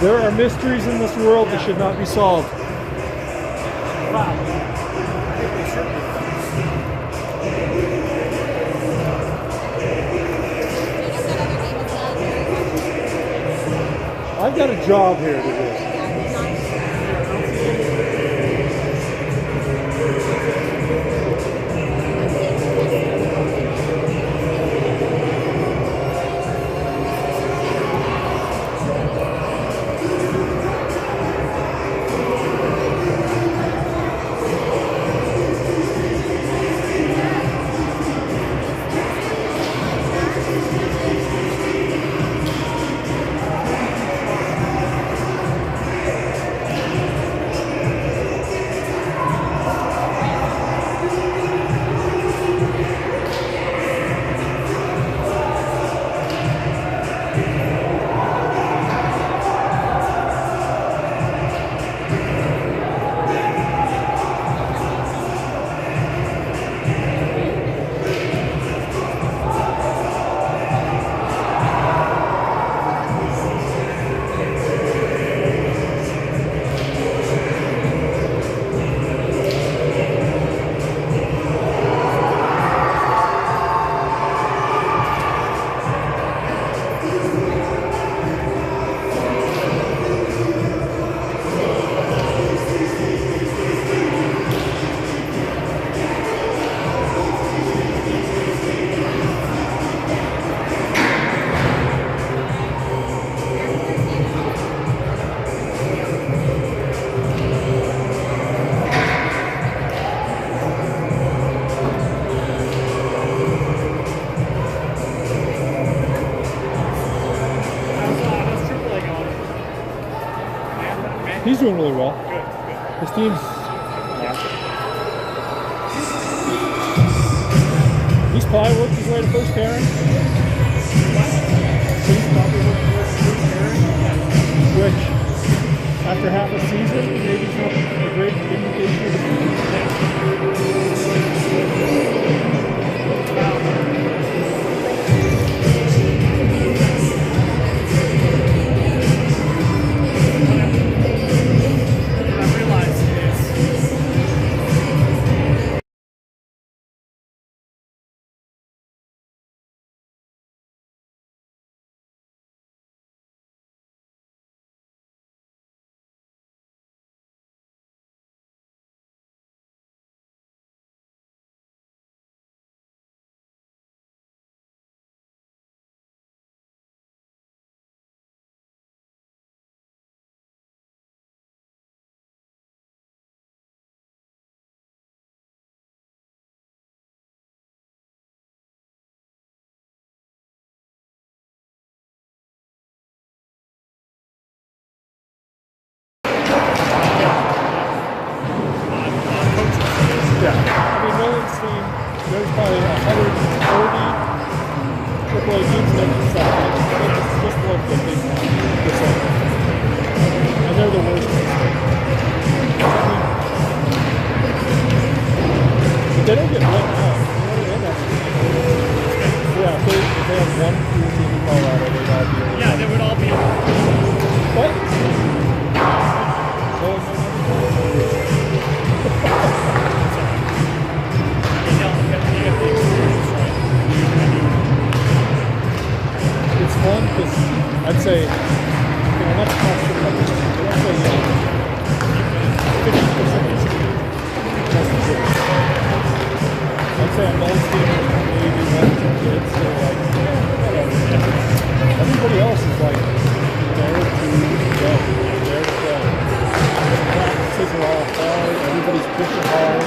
There are mysteries in this world that should not be solved. Wow. I think they should be. I've got a job here to do. He's doing really well. Good. His team's... He's probably worked his way to first pairing. He's probably worked his way to first pairing. Which, after half a season, maybe is not a great indication of the there's probably 130 AAA teams in every side. It's just below 50%. And they're the worst. But they don't get blown out. Yeah, if they have one cool team in Colorado, they'd all be over. Yeah, they would all be over. What? It's fun because I'd say, not to talk shit about this, but I'd say 50% is just the shit. I'd say on those teams, maybe one or two kids, they're like, whatever. Everybody else is like, there to go, there to play. Practices are all hard, everybody's pushing hard.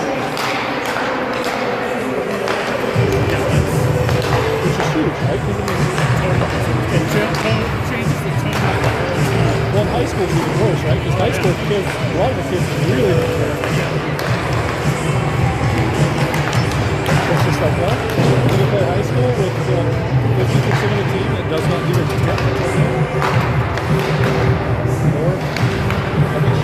Which is huge, right? Changes the tone. Well, in high school is even worse, right? Because high school kids, a lot of the kids really mature. It's just like, well, you're going to play high school with 50% of the team that does not do it. Or, I think,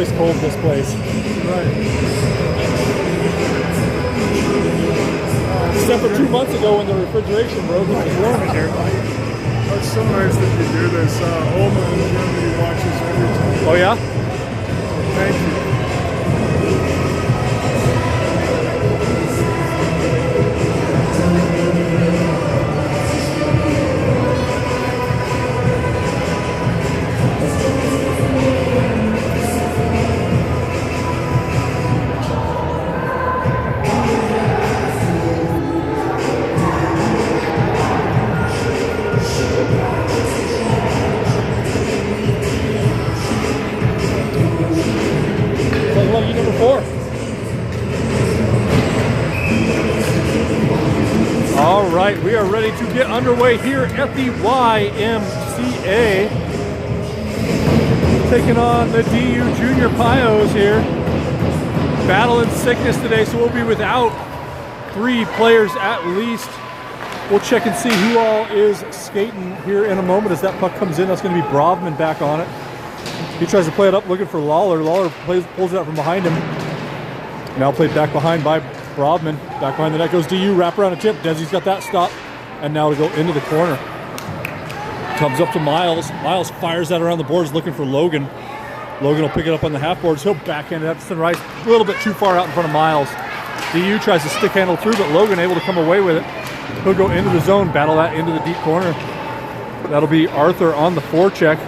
always cold this place. Right. Except for 2 months ago when the refrigeration broke, it was warm in here. It's so nice that you do this. Oma in Germany watches every time. Oh yeah? Thank you. Lucky number 4. All right, we are ready to get underway here at the YMCA. Taking on the DU Junior Pios here. Battling sickness today, so we'll be without 3 players at least. We'll check and see who all is skating here in a moment as that puck comes in. That's going to be Brovman back on it. He tries to play it up looking for Lawler. Lawler pulls it out from behind him. Now played back behind by Brovman. Back behind the net goes DU. Wrap around a tip. Desi's got that stop. And now to go into the corner. Comes up to Miles. Miles fires that around the boards looking for Logan. Logan will pick it up on the half boards. He'll backhand it up to the right. A little bit too far out in front of Miles. DU tries to stick handle through, but Logan able to come away with it. He'll go into the zone, battle that into the deep corner. That'll be Arthur on the forecheck.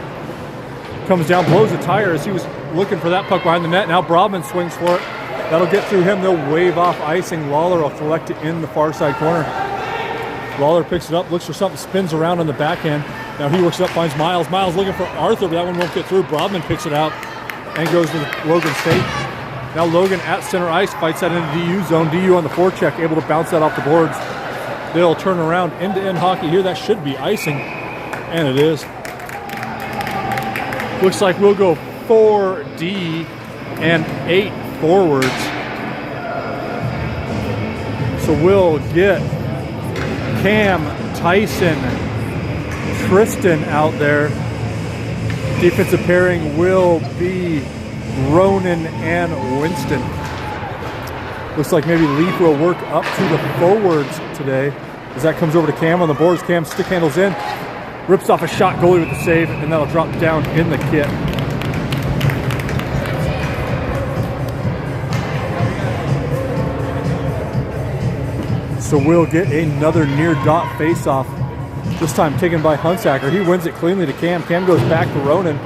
Comes down, blows a tire as he was looking for that puck behind the net. Now Brovman swings for it. That'll get through him. They'll wave off icing. Lawler will collect it in the far side corner. Lawler picks it up, looks for something, spins around on the backhand. Now he works it up, finds Miles. Miles looking for Arthur, but that one won't get through. Brovman picks it out and goes to Logan State. Now Logan at center ice, fights that into DU zone. DU on the forecheck, able to bounce that off the boards. They'll turn around, end-to-end hockey here. That should be icing, and it is. Looks like we'll go 4D and 8 forwards. So we'll get Cam, Tyson, Tristan out there. Defensive pairing will be Ronan and Winston. Looks like maybe Leaf will work up to the forwards today as that comes over to Cam on the boards. Cam stick handles in. Rips off a shot, goalie with the save, and that'll drop down in the kit. So we'll get another near dot face-off. This time taken by Hunsacker. He wins it cleanly to Cam. Cam goes back to Ronan.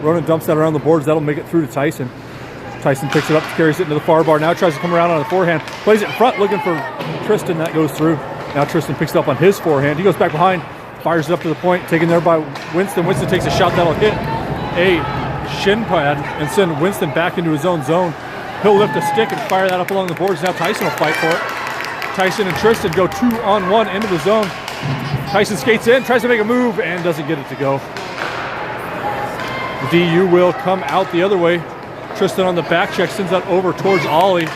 Ronan dumps that around the boards. That'll make it through to Tyson. Tyson picks it up, carries it into the far bar. Now tries to come around on the forehand. Plays it in front, looking for Tristan. That goes through. Now Tristan picks it up on his forehand. He goes back behind. Fires it up to the point, taken there by Winston. Winston takes a shot that'll hit a shin pad and send Winston back into his own zone. He'll lift a stick and fire that up along the boards. Now Tyson will fight for it. Tyson and Tristan go 2-on-1 into the zone. Tyson skates in, tries to make a move, and doesn't get it to go. DU will come out the other way. Tristan on the back check, sends that over towards Ollie.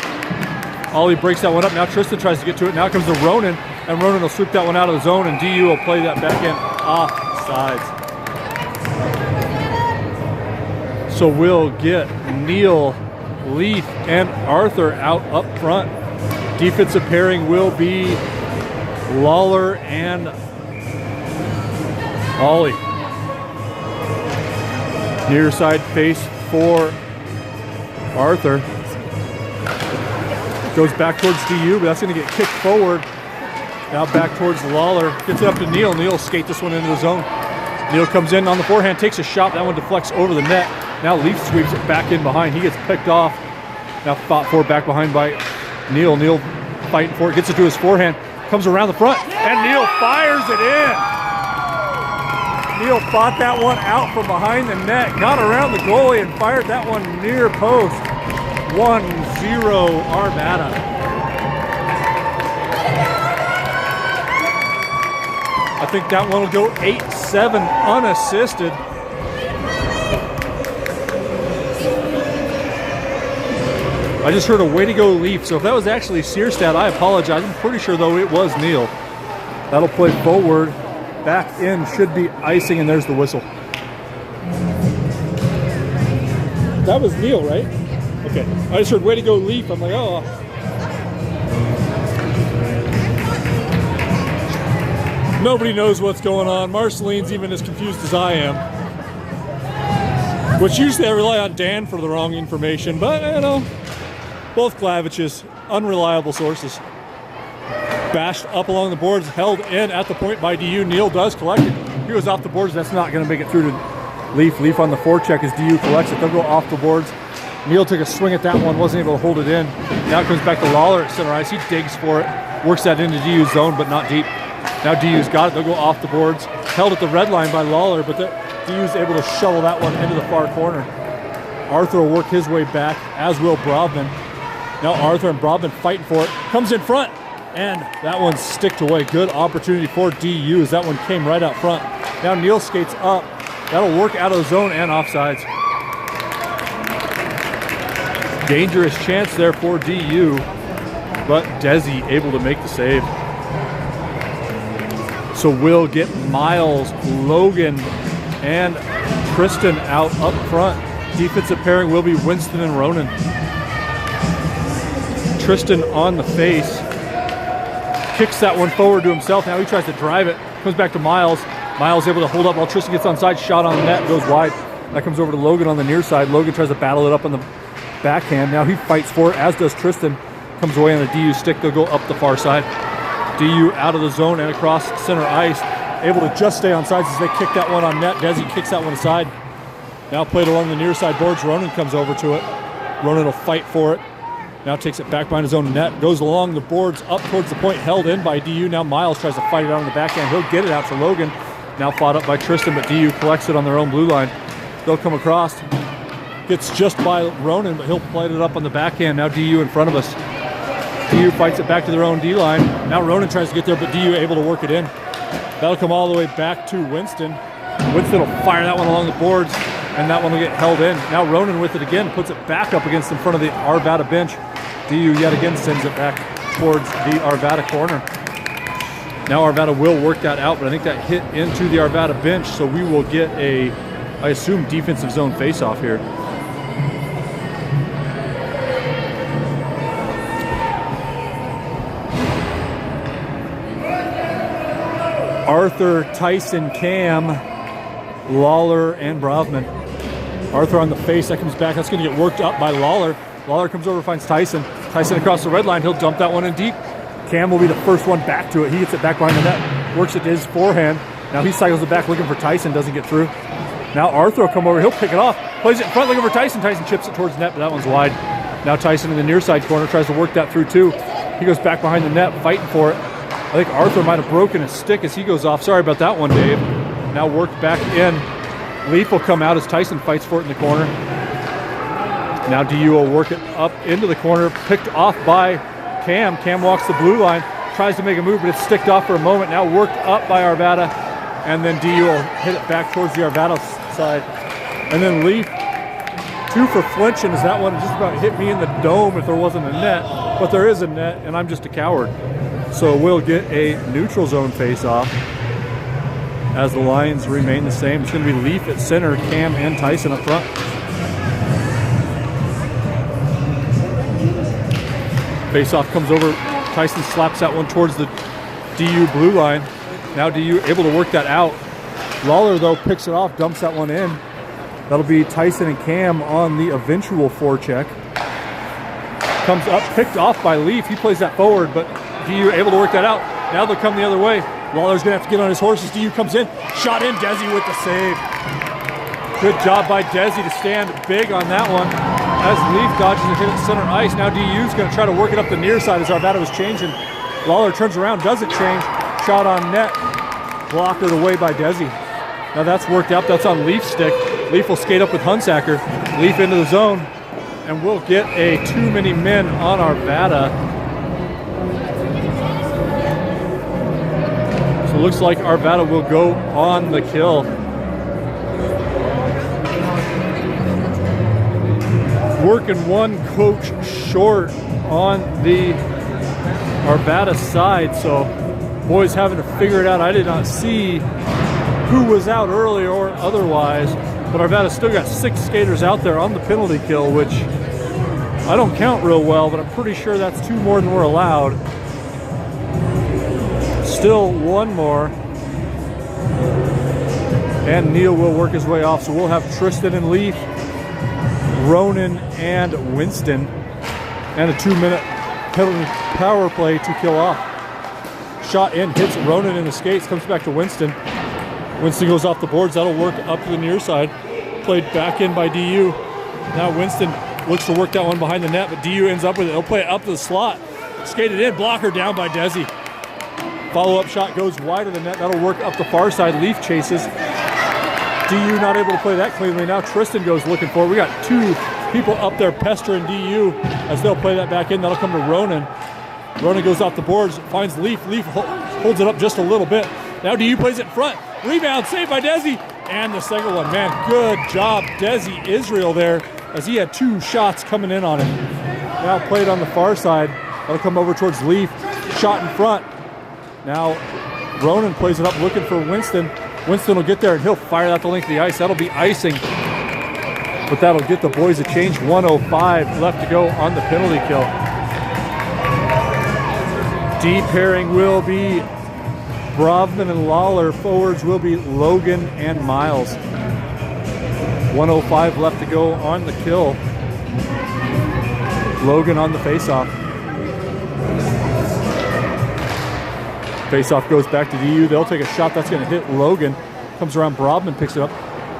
Ollie breaks that one up. Now Tristan tries to get to it. Now comes to Ronan. And Ronan will sweep that one out of the zone, and DU will play that back in off sides. So we'll get Neil, Leaf, and Arthur out up front. Defensive pairing will be Lawler and Ollie. Near side face for Arthur. Goes back towards DU, but that's going to get kicked forward. Now back towards Lawler. Gets it up to Neil. Neil will skate this one into the zone. Neil comes in on the forehand, takes a shot. That one deflects over the net. Now Leaf sweeps it back in behind. He gets picked off. Now fought for back behind by Neil. Neil fighting for it. Gets it to his forehand. Comes around the front. And Neil fires it in. Neil fought that one out from behind the net. Got around the goalie and fired that one near post. 1-0 Arvada. I think that one will go 8-7 unassisted. I just heard a way to go Leaf. So if that was actually Searstad, I apologize. I'm pretty sure though it was Neil. That'll play forward. Back in should be icing, and there's the whistle. That was Neil, right? Okay. I just heard way to go Leaf. I'm like, oh. Nobody knows what's going on. Marceline's even as confused as I am. Which usually I rely on Dan for the wrong information, but you know, both Glaviches, unreliable sources. Bashed up along the boards, held in at the point by DU. Neil does collect it. He goes off the boards. That's not going to make it through to Leaf. Leaf on the forecheck as DU collects it. They'll go off the boards. Neil took a swing at that one, wasn't able to hold it in. Now it comes back to Lawler at center ice. He digs for it, works that into DU's zone, but not deep. Now DU's got it. They'll go off the boards. Held at the red line by Lawler, but DU's able to shovel that one into the far corner. Arthur will work his way back, as will Brovman. Now Arthur and Brovman fighting for it. Comes in front, and that one's sticked away. Good opportunity for DU as that one came right out front. Now Neil skates up. That'll work out of the zone and offsides. Dangerous chance there for DU, but Desi able to make the save. So we'll get Miles, Logan, and Tristan out up front. Defensive pairing will be Winston and Ronan. Tristan on the face. Kicks that one forward to himself. Now he tries to drive it. Comes back to Miles. Miles able to hold up while Tristan gets onside. Shot on the net. Goes wide. That comes over to Logan on the near side. Logan tries to battle it up on the backhand. Now he fights for it, as does Tristan. Comes away on the DU stick. They'll go up the far side. DU out of the zone and across center ice. Able to just stay on sides as they kick that one on net. Desi kicks that one aside. Now played along the near side boards. Ronan comes over to it. Ronan will fight for it. Now takes it back behind his own net. Goes along the boards up towards the point. Held in by DU. Now Miles tries to fight it out on the backhand. He'll get it out to Logan. Now fought up by Tristan, but DU collects it on their own blue line. They'll come across. Gets just by Ronan, but he'll play it up on the backhand. Now DU in front of us. DU fights it back to their own D line. Now Ronan tries to get there, but DU able to work it in. That'll come all the way back to Winston. Winston will fire that one along the boards, and that one will get held in. Now Ronan with it again, puts it back up against in front of the Arvada bench. DU yet again sends it back towards the Arvada corner. Now Arvada will work that out, but I think that hit into the Arvada bench, so we will get a, I assume, defensive zone face-off here. Arthur, Tyson, Cam, Lawler, and Brovman. Arthur on the face, that comes back. That's going to get worked up by Lawler. Lawler comes over, finds Tyson. Tyson across the red line. He'll dump that one in deep. Cam will be the first one back to it. He gets it back behind the net. Works it to his forehand. Now he cycles it back looking for Tyson. Doesn't get through. Now Arthur will come over. He'll pick it off. Plays it in front looking for Tyson. Tyson chips it towards the net, but that one's wide. Now Tyson in the near side corner tries to work that through too. He goes back behind the net, fighting for it. I think Arthur might have broken his stick as he goes off. Sorry about that one, Dave. Now worked back in. Leaf will come out as Tyson fights for it in the corner. Now DU will work it up into the corner. Picked off by Cam. Cam walks the blue line. Tries to make a move, but it's sticked off for a moment. Now worked up by Arvada. And then DU will hit it back towards the Arvada side. And then Leaf, 2 for flinching, as that one just about hit me in the dome if there wasn't a net. But there is a net, and I'm just a coward. So we'll get a neutral zone face-off as the lines remain the same. It's going to be Leaf at center, Cam and Tyson up front. Face-off comes over. Tyson slaps that one towards the DU blue line. Now DU able to work that out. Lawler, though, picks it off, dumps that one in. That'll be Tyson and Cam on the eventual forecheck. Comes up, picked off by Leaf. He plays that forward, but DU able to work that out. Now they'll come the other way. Lawler's going to have to get on his horse as DU comes in. Shot in, Desi with the save. Good job by Desi to stand big on that one. As Leaf dodges and hit it center ice. Now DU's going to try to work it up the near side as Arvada was changing. Lawler turns around, doesn't change. Shot on net. Blockered away by Desi. Now that's worked out. That's on Leaf's stick. Leaf will skate up with Hunsacker. Leaf into the zone. And we'll get a too many men on Arvada. So it looks like Arvada will go on the kill. Working one coach short on the Arvada side, so boys having to figure it out. I did not see who was out early or otherwise. But Arvada's still got 6 skaters out there on the penalty kill, which I don't count real well, but I'm pretty sure that's 2 more than we're allowed. Still 1 more. And Neil will work his way off, so we'll have Tristan and Leaf, Ronan and Winston, and a 2-minute penalty power play to kill off. Shot in, hits Ronan in the skates, comes back to Winston. Winston goes off the boards, that'll work up to the near side. Played back in by DU. Now Winston looks to work that one behind the net, but DU ends up with it. They'll play it up to the slot. Skated in, blocker down by Desi. Follow-up shot goes wide of the net, that'll work up the far side. Leaf chases. DU not able to play that cleanly. Now Tristan goes looking for it. We got 2 people up there pestering DU as they'll play that back in. That'll come to Ronan. Ronan goes off the boards, finds Leaf. Leaf holds it up just a little bit. Now DU plays it in front. Rebound, saved by Desi. And the second one, man, good job, Desi Israel there, as he had 2 shots coming in on him. Now played on the far side. That'll come over towards Leaf. Shot in front. Now Ronan plays it up looking for Winston. Winston will get there and he'll fire that the length of the ice. That'll be icing. But that'll get the boys a change. 1:05 left to go on the penalty kill. D pairing will be Brovman and Lawler. Forwards will be Logan and Miles. 1:05 left to go on the kill. Logan on the faceoff. Faceoff goes back to DU. They'll take a shot. That's going to hit Logan. Comes around. Brovman picks it up.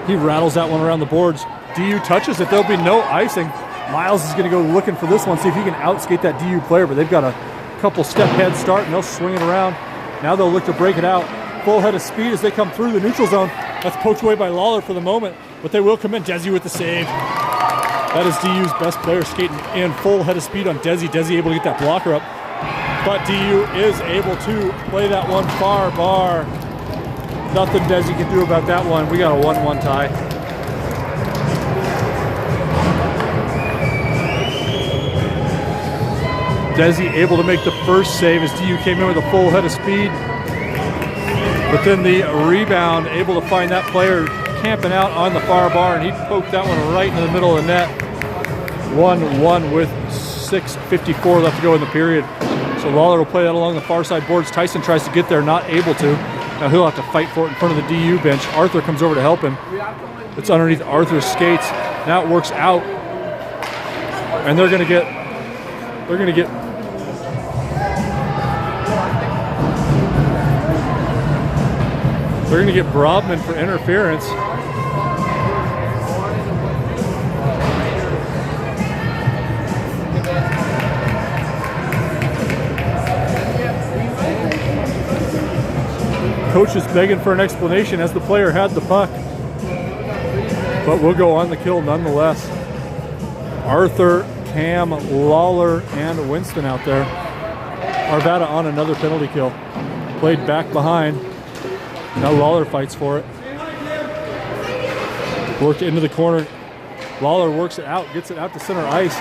He rattles that one around the boards. DU touches it. There'll be no icing. Miles is going to go looking for this one, see if he can outskate that DU player, but they've got a couple step head start, and they'll swing it around. Now they'll look to break it out. Full head of speed as they come through the neutral zone. That's poked away by Lawler for the moment, but they will come in. Desi with the save. That is DU's best player skating in. Full head of speed on Desi. Desi able to get that blocker up. But DU is able to play that one far bar. Nothing Desi can do about that one. We got a 1-1 tie. Desi able to make the first save as DU came in with a full head of speed. But then the rebound, able to find that player camping out on the far bar, and he poked that one right in the middle of the net. 1-1 with 6:54 left to go in the period. So Lawler will play that along the far side boards. Tyson tries to get there, not able to. Now he'll have to fight for it in front of the DU bench. Arthur comes over to help him. It's underneath Arthur's skates. Now it works out. And they're gonna get Brovman for interference. Coach is begging for an explanation as the player had the puck. But we'll go on the kill nonetheless. Arthur, Cam, Lawler, and Winston out there. Arvada on another penalty kill. Played back behind. Now Lawler fights for it. Worked into the corner. Lawler works it out, gets it out to center ice.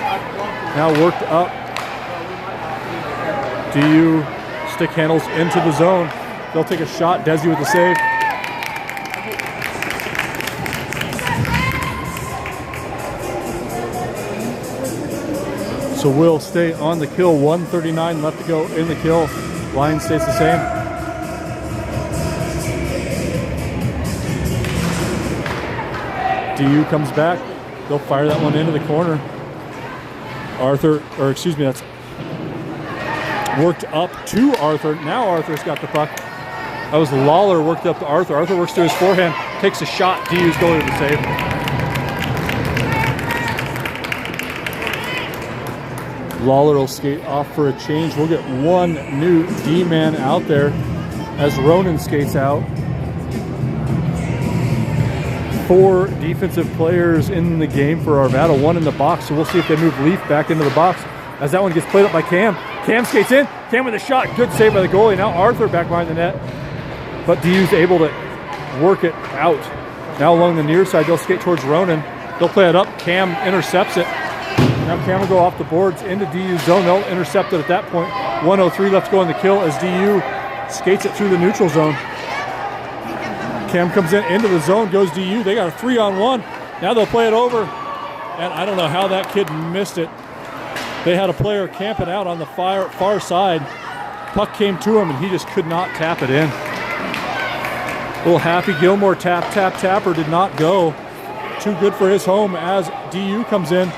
Now worked up. DU stick handles into the zone. They'll take a shot. Desi with the save. So we'll stay on the kill. 1:39 left to go in the kill. Line stays the same. DU comes back. They'll fire that one into the corner. That's worked up to Arthur. Now Arthur's got the puck. That was Lawler worked up to Arthur. Arthur works to his forehand, takes a shot. DU's going to the save. Lawler will skate off for a change. We'll get one new D-man out there as Ronan skates out. 4 defensive players in the game for Arvada, 1 in the box, so we'll see if they move Leaf back into the box as that one gets played up by Cam. Cam skates in, Cam with a shot, good save by the goalie. Now Arthur back behind the net, but DU's able to work it out. Now along the near side, they'll skate towards Ronan. They'll play it up, Cam intercepts it. Now Cam will go off the boards into DU's zone. They'll intercept it at that point. 1:03 left to go on the kill as DU skates it through the neutral zone. Cam comes into the zone, goes DU. They got a 3-on-1. Now they'll play it over. And I don't know how that kid missed it. They had a player camping out on the far side. Puck came to him, and he just could not tap it in. Little Happy Gilmore tapper did not go. Too good for his home as DU comes in.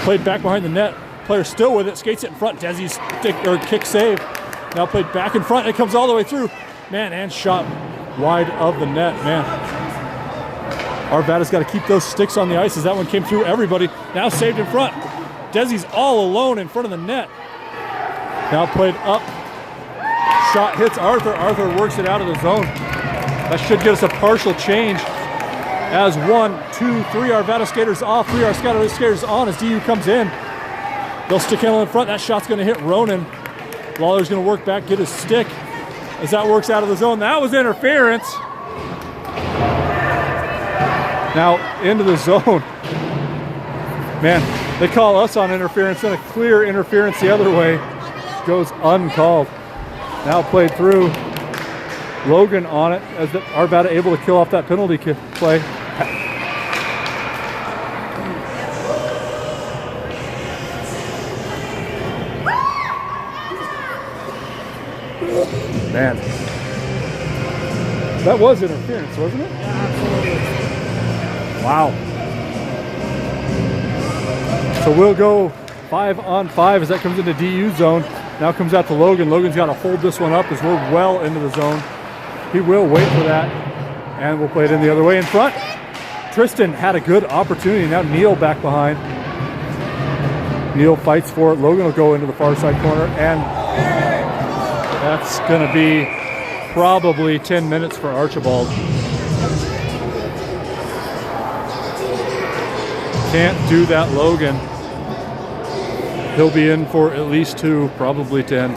Played back behind the net. Player still with it, skates it in front. Desi's kick save. Now played back in front. It comes all the way through. Man, and shot wide of the net. Man, Arvada's got to keep those sticks on the ice as that one came through everybody. Now saved in front. Desi's all alone in front of the net. Now played up. Shot hits Arthur. Arthur works it out of the zone. That should get us a partial change. As 1, 2, 3 Arvada skaters off, 3 Arvada skaters on as DU comes in. They'll stick handle in front. That shot's going to hit Ronan. Lawler's going to work back, get his stick. As that works out of the zone. That was interference. Now into the zone. Man, they call us on interference, then a clear interference the other way. Goes uncalled. Now played through. Logan on it as Arvada able to kill off that penalty play. Man, that was interference, wasn't it? Wow. So we'll go 5-on-5 as that comes into DU zone. Now comes out to Logan. Logan's got to hold this one up as we're well into the zone. He will wait for that, and we'll play it in the other way in front. Tristan had a good opportunity. Now Neil back behind. Neil fights for it. Logan will go into the far side corner, and that's going to be probably 10 minutes for Archibald. Can't do that, Logan. He'll be in for at least 2, probably 10.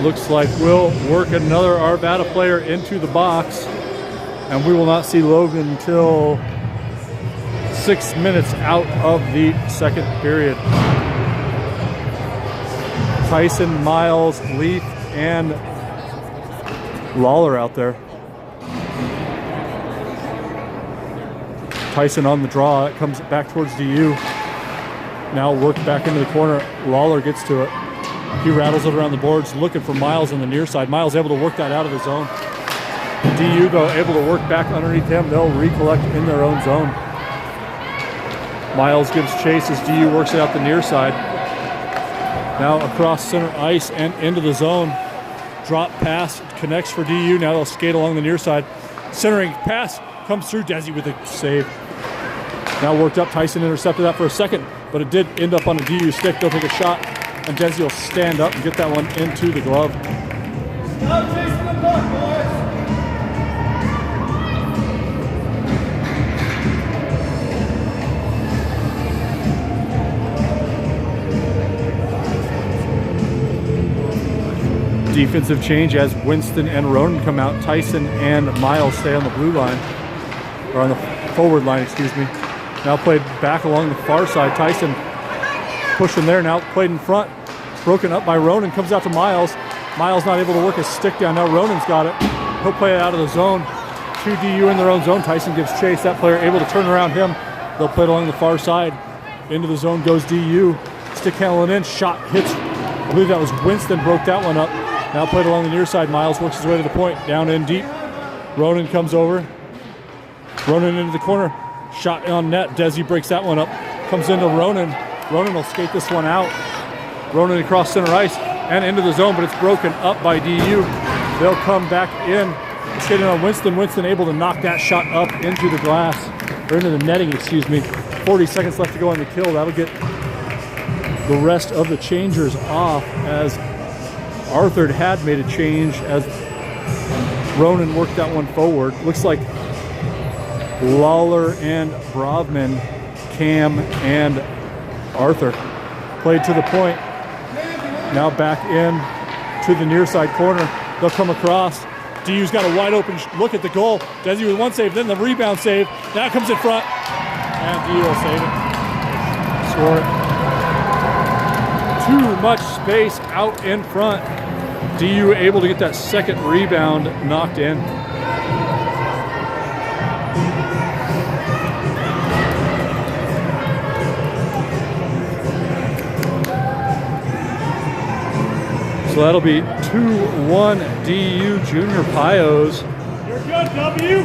Looks like we'll work another Arvada player into the box, and we will not see Logan until 6 minutes out of the second period. Tyson, Miles, Leaf, and Lawler out there. Tyson on the draw. It comes back towards DU. Now worked back into the corner. Lawler gets to it. He rattles it around the boards, looking for Miles on the near side. Miles able to work that out of the zone. DU, though, able to work back underneath him. They'll recollect in their own zone. Miles gives chase as DU works it out the near side. Now across center ice and into the zone. Drop pass connects for DU. Now they'll skate along the near side. Centering pass comes through. Desi with a save. Now worked up. Tyson intercepted that for a second, but it did end up on a DU stick. They'll take a shot. And Desi will stand up and get that one into the glove. Stop chasing the puck, boys. Defensive change as Winston and Ronan come out. Tyson and Miles stay on the blue line, or on the forward line, excuse me. Now played back along the far side. Tyson pushing there, now played in front. Broken up by Ronan, comes out to Miles. Miles not able to work his stick down. Now Ronan's got it. He'll play it out of the zone. 2 DU in their own zone. Tyson gives chase. That player able to turn around him. They'll play it along the far side. Into the zone goes DU. Stick handling in. Shot hits. I believe that was Winston. Broke that one up. Now played along the near side. Miles works his way to the point. Down in deep. Ronan comes over. Ronan into the corner. Shot on net. Desi breaks that one up. Comes into Ronan. Ronan will skate this one out. Ronan across center ice and into the zone, but it's broken up by DU. They'll come back in. Skating on Winston. Winston able to knock that shot up into the glass, or into the netting, excuse me. 40 seconds left to go on the kill. That'll get the rest of the changers off, as Arthur had made a change as Ronan worked that one forward. Looks like Lawler and Brovman, Cam and Arthur played to the point. Now back in to the near side corner. They'll come across. DU's got a wide open look at the goal. Desi with one save, then the rebound save. Now comes in front, and DU will save it. Score it. Too much space out in front. DU able to get that second rebound knocked in. So that'll be 2-1 DU Junior Pios. You're good, W.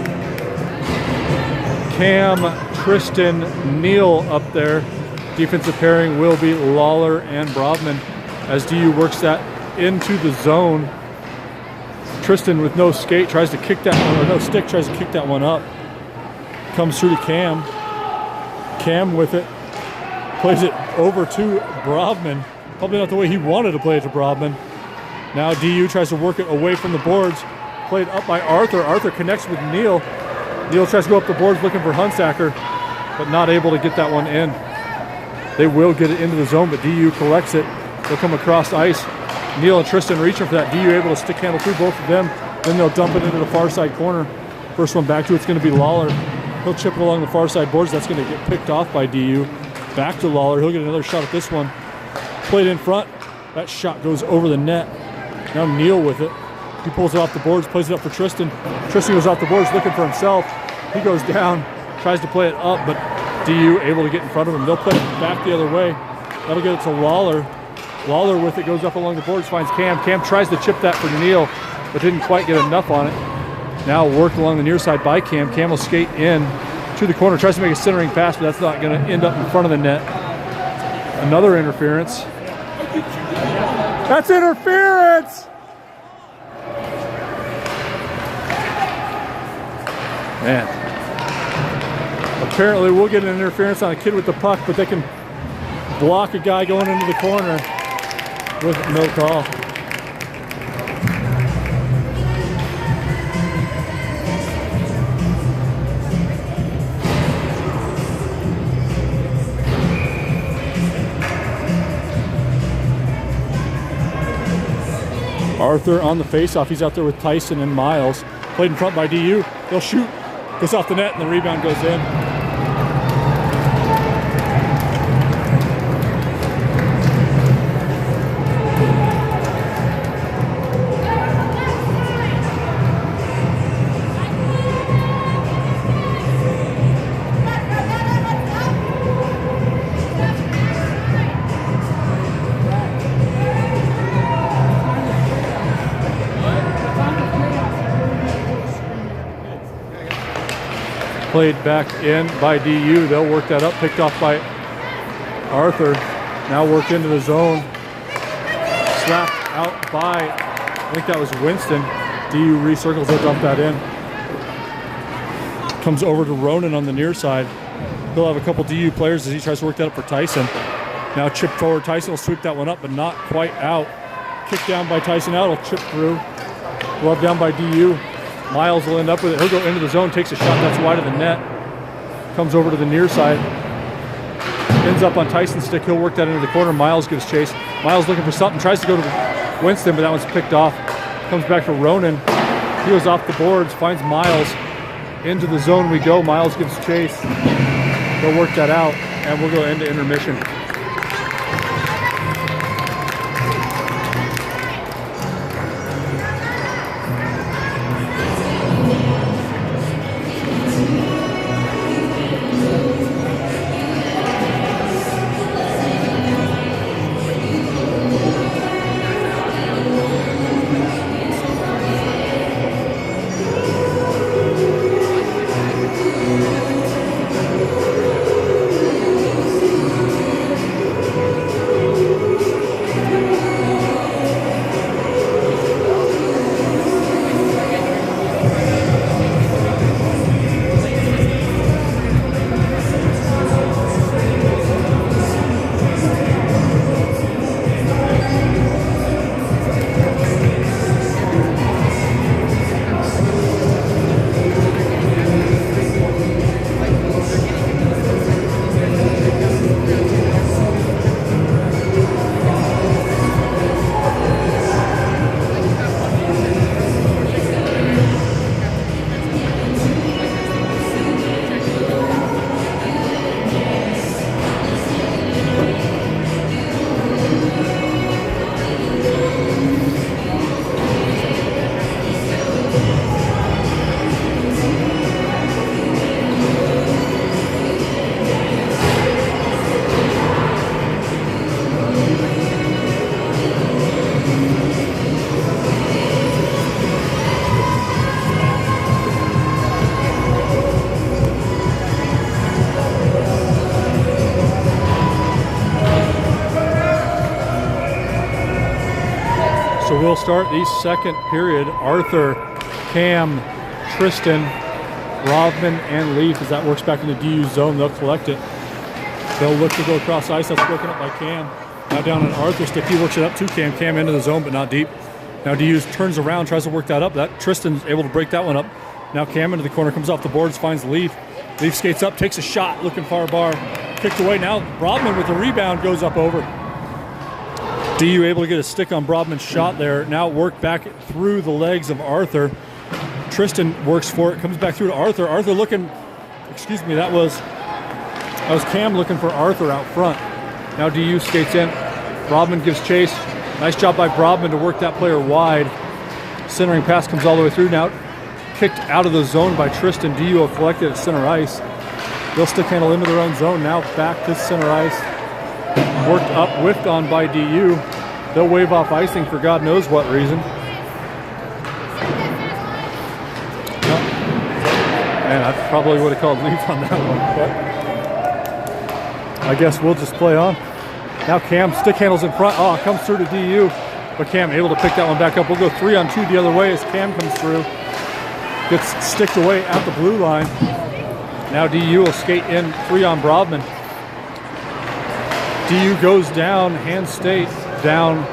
Cam, Tristan, Neal up there. Defensive pairing will be Lawler and Brovman as DU works that into the zone. Tristan with no skate tries to kick that one, or no stick, tries to kick that one up. Comes through to Cam. Cam with it. Plays it over to Brovman. Probably not the way he wanted to play it to Brovman. Now DU tries to work it away from the boards. Played up by Arthur. Arthur connects with Neal. Neal tries to go up the boards looking for Hunsacker, but not able to get that one in. They will get it into the zone, but DU collects it. They'll come across ice. Neal and Tristan reaching for that. DU able to stick handle through both of them. Then they'll dump it into the far side corner. First one back to it's going to be Lawler. He'll chip it along the far side boards. That's going to get picked off by DU. Back to Lawler. He'll get another shot at this one. Played in front. That shot goes over the net. Now Neal with it. He pulls it off the boards, plays it up for Tristan. Tristan goes off the boards looking for himself. He goes down, tries to play it up, but DU able to get in front of him. They'll play it back the other way. That'll get it to Lawler. Lawler with it goes up along the boards, finds Cam. Cam tries to chip that for Neal, but didn't quite get enough on it. Now worked along the near side by Cam. Cam will skate in to the corner, tries to make a centering pass, but that's not going to end up in front of the net. Another interference. That's interference! Man. Apparently we'll get an interference on a kid with the puck, but they can block a guy going into the corner with no call. Arthur on the faceoff. He's out there with Tyson and Miles. Played in front by DU. They'll shoot. Goes off the net and the rebound goes in. Played back in by DU. They'll work that up. Picked off by Arthur. Now worked into the zone. Slapped out by, I think that was Winston. DU recircles. They'll dump that in. Comes over to Ronan on the near side. He'll have a couple DU players as he tries to work that up for Tyson. Now chip forward. Tyson will sweep that one up, but not quite out. Kick down by Tyson out. He'll chip through. Glove down by DU. Miles will end up with it. He'll go into the zone, takes a shot that's wide of the net. Comes over to the near side. Ends up on Tyson's stick. He'll work that into the corner. Miles gets chased. Miles looking for something. Tries to go to Winston, but that one's picked off. Comes back to Ronan. He goes off the boards, finds Miles. Into the zone we go. Miles gets chased. They'll work that out, and we'll go into intermission. will start the second period. Arthur, Cam, Tristan, Robman, and Leaf, as that works back in the DU zone. They'll collect it. They'll look to go across ice. That's broken up by Cam. Now down on Arthur's stick. He works it up to Cam. Cam into the zone, but not deep. Now DU turns around, tries to work that up. That Tristan's able to break that one up. Now Cam into the corner, comes off the boards, finds Leaf. Leaf skates up, takes a shot, looking far bar. Kicked away. Now Brobman with the rebound goes up over. DU able to get a stick on Brobman's shot there. Now work back through the legs of Arthur. Tristan works for it, comes back through to Arthur. Arthur looking, excuse me, that was Cam looking for Arthur out front. Now DU skates in. Brobman gives chase. Nice job by Brobman to work that player wide. Centering pass comes all the way through. Now kicked out of the zone by Tristan. DU will collect it at center ice. They'll stick handle into their own zone. Now back to center ice. Worked up, whiffed on by DU. They'll wave off icing for God knows what reason. Man, I probably would have called Leaf on that one, but I guess we'll just play on. Now Cam stick handles in front. Oh, it comes through to DU, but Cam able to pick that one back up. We'll go 3-on-2 the other way as Cam comes through. Gets sticked away at the blue line. Now DU will skate in 3 on Brobman. DU goes down, hand state, down.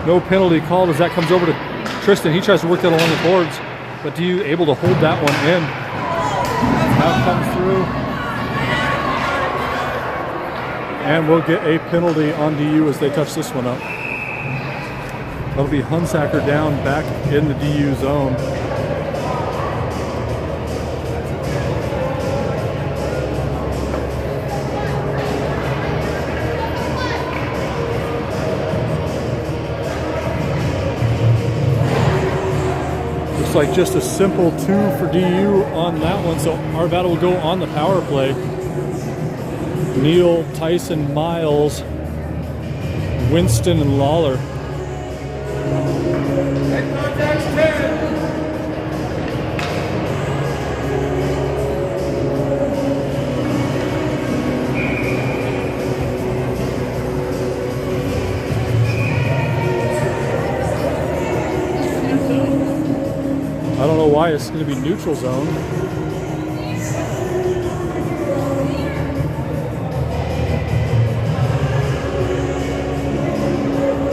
No penalty called as that comes over to Tristan. He tries to work that along the boards, but DU able to hold that one in. Now comes through. And we'll get a penalty on DU as they touch this one up. That'll be Hunsaker down back in the DU zone. Looks like just a simple 2 for DU on that one. So Arvada will go on the power play. Neal, Tyson, Miles, Winston, and Lawler. I don't know why it's going to be neutral zone.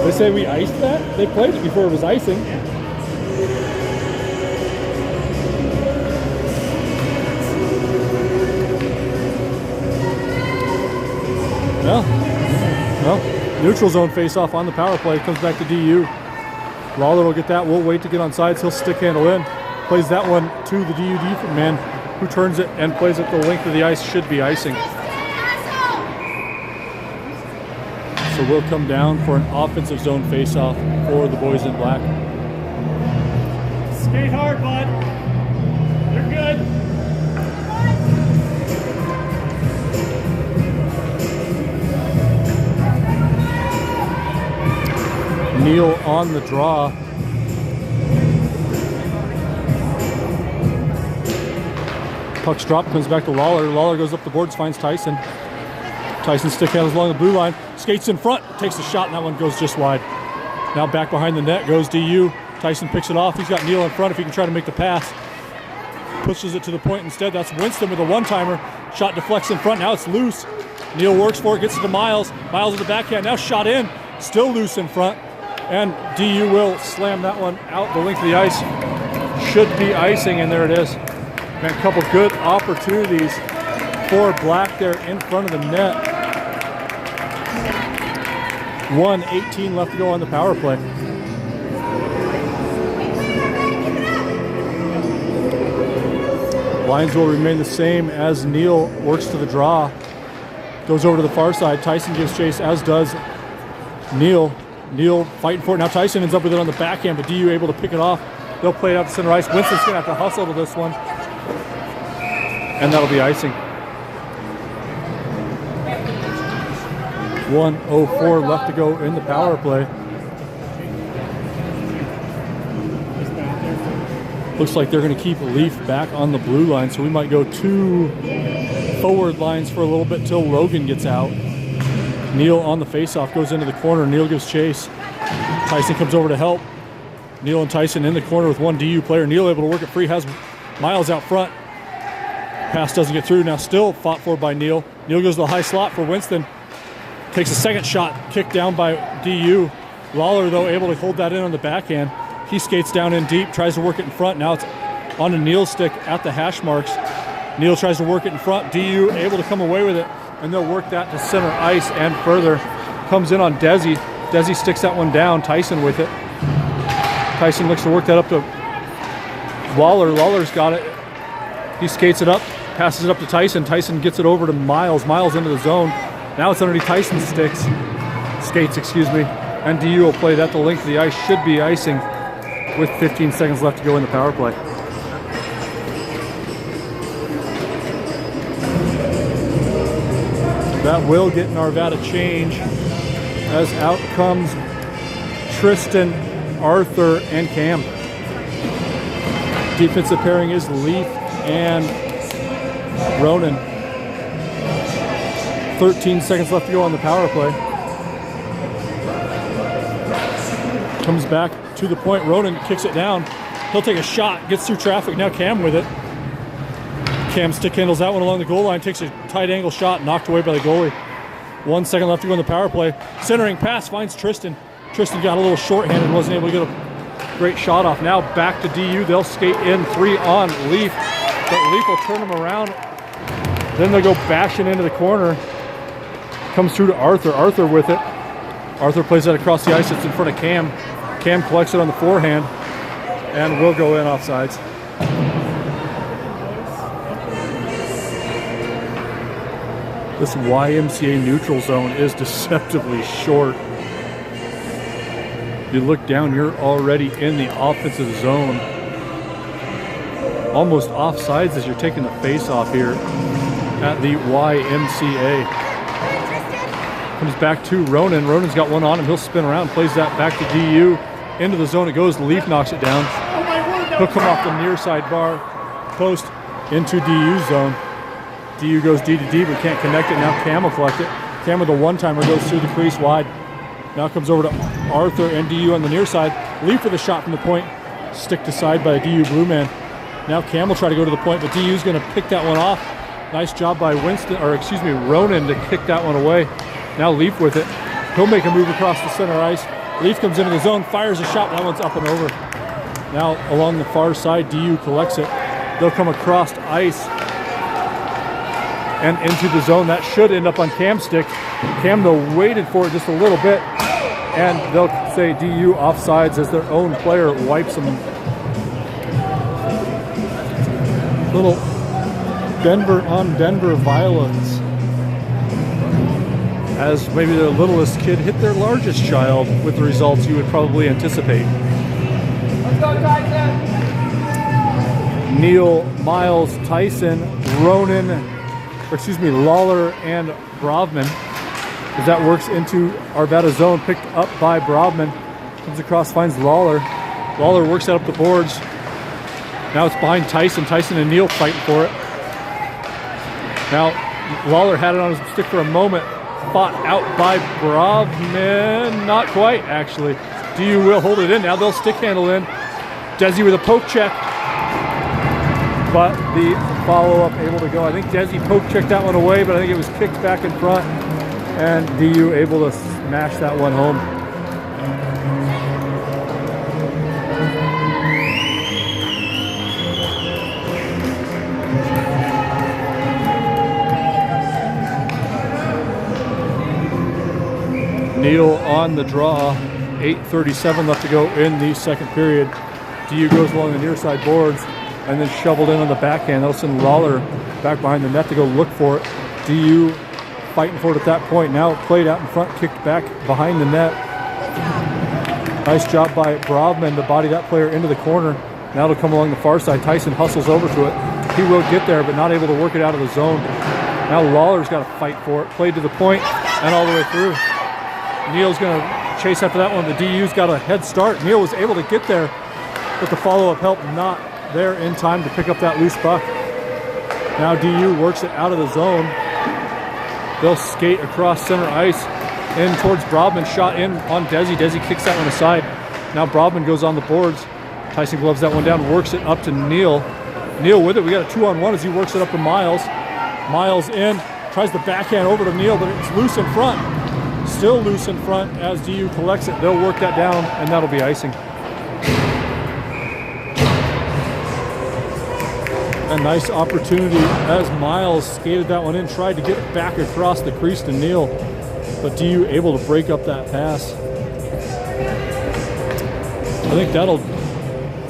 They say we iced that? They played it before it was icing. Well, neutral zone face-off on the power play. Comes back to DU. Lawler will get that. We'll wait to get on sides. He'll stick handle in. Plays that one to the DU defense man, who turns it and plays it the length of the ice. Should be icing. So we'll come down for an offensive zone face-off for the boys in black. Skate hard, bud. You're good. Neal on the draw. Puck's drop, comes back to Lawler. Lawler goes up the boards, finds Tyson. Tyson stick handles along the blue line, skates in front, takes a shot, and that one goes just wide. Now back behind the net goes DU. Tyson picks it off. He's got Neal in front if he can try to make the pass. Pushes it to the point instead. That's Winston with a one-timer. Shot deflects in front. Now it's loose. Neal works for it, gets it to Miles. Miles with the backhand. Now shot in. Still loose in front. And DU will slam that one out the length of the ice. Should be icing, and there it is. Man, a couple good opportunities for black there in front of the net. 1:18 left to go on the power play. Lines will remain the same as Neal works to the draw. Goes over to the far side. Tyson gives chase, as does Neal. Neal fighting for it. Now Tyson ends up with it on the backhand, but DU able to pick it off. They'll play it out to center ice. Winston's going to have to hustle to this one. And that'll be icing. 1:04 left to go in the power play. Looks like they're going to keep Leaf back on the blue line, so we might go 2 forward lines for a little bit till Logan gets out. Neal on the faceoff goes into the corner. Neal gives chase. Tyson comes over to help. Neil and Tyson in the corner with one DU player. Neil able to work it free, has Miles out front. Pass doesn't get through. Now still fought for by Neil. Neil goes to the high slot for Winston. Takes a second shot, kicked down by DU. Lawler, though, able to hold that in on the backhand. He skates down in deep, tries to work it in front. Now it's on to Neil's stick at the hash marks. Neil tries to work it in front. DU able to come away with it, and they'll work that to center ice and further. Comes in on Desi. Desi sticks that one down. Tyson with it. Tyson looks to work that up to Lawler. Lawler's got it. He skates it up, passes it up to Tyson. Tyson gets it over to Miles. Miles into the zone. Now it's underneath Tyson's skates, excuse me. And DU will play that the length of the ice. Should be icing with 15 seconds left to go in the power play. That will get an Arvada change, as out comes Tristan, Arthur, and Cam. Defensive pairing is Leaf and Ronan. 13 seconds left to go on the power play. Comes back to the point. Ronan kicks it down. He'll take a shot, gets through traffic. Now Cam with it. Cam stick handles that one along the goal line, takes a tight angle shot, knocked away by the goalie. 1 second left to go in the power play. Centering pass finds Tristan. Tristan got a little short-handed, wasn't able to get a great shot off. Now back to DU. They'll skate in 3 on Leaf, but Leaf will turn them around. Then they'll go bashing into the corner. Comes through to Arthur. Arthur with it. Arthur plays that across the ice. It's in front of Cam. Cam collects it on the forehand and will go in offsides. This YMCA neutral zone is deceptively short. You look down, you're already in the offensive zone. Almost offsides as you're taking the face off here at the YMCA. Comes back to Ronan. Ronan's got one on him. He'll spin around, plays that back to DU. Into the zone it goes. Leaf knocks it down. He'll come off the near side bar post into DU's zone. DU goes D to D, but can't connect it. Now Cam will collect it. Cam with a one-timer goes through the crease wide. Now comes over to Arthur and DU on the near side. Leaf with a shot from the point. Stick to side by a DU blue man. Now Cam will try to go to the point, but DU's going to pick that one off. Nice job by Ronan to kick that one away. Now Leaf with it. He'll make a move across the center ice. Leaf comes into the zone, fires a shot. That one's up and over. Now along the far side, DU collects it. They'll come across ice and into the zone. That should end up on Cam's stick. Cam, though, waited for it just a little bit, and they'll say DU offsides as their own player wipes them. Little Denver on Denver violence, as maybe their littlest kid hit their largest child with the results you would probably anticipate. Let's go, Tyson! Neil, Miles, Tyson, Lawler, and Brovman. As that works into Arvada zone, picked up by Brovman. Comes across, finds Lawler. Lawler works that up the boards. Now it's behind Tyson. Tyson and Neil fighting for it. Now Lawler had it on his stick for a moment. Fought out by Brovman. Not quite, actually. DU will hold it in. Now they'll stick handle in. Desi with a poke check. But the follow-up able to go. I think Desi poke checked that one away, but I think it was kicked back in front. And DU able to smash that one home. Neil on the draw. 8:37 left to go in the second period. DU goes along the near side boards and then shoveled in on the backhand. That'll send Lawler back behind the net to go look for it. DU fighting for it at that point. Now played out in front, kicked back behind the net. Nice job by Brovman to body that player into the corner. Now it'll come along the far side. Tyson hustles over to it. He will get there, but not able to work it out of the zone. Now Lawler's got to fight for it. Played to the point and all the way through. Neil's going to chase after that one. The DU's got a head start. Neil was able to get there, but the follow-up help not there in time to pick up that loose puck. Now DU works it out of the zone. They'll skate across center ice in towards Brovman. Shot in on Desi. Desi kicks that one aside. Now Brobman goes on the boards. Tyson gloves that one down, works it up to Neal. Neal with it. We got a 2-on-1 as he works it up to Miles. Miles in, tries the backhand over to Neal, but it's loose in front. Still loose in front as DU collects it. They'll work that down, and that'll be icing. A nice opportunity as Miles skated that one in, tried to get it back across the crease to Neal, but DU able to break up that pass. I think that'll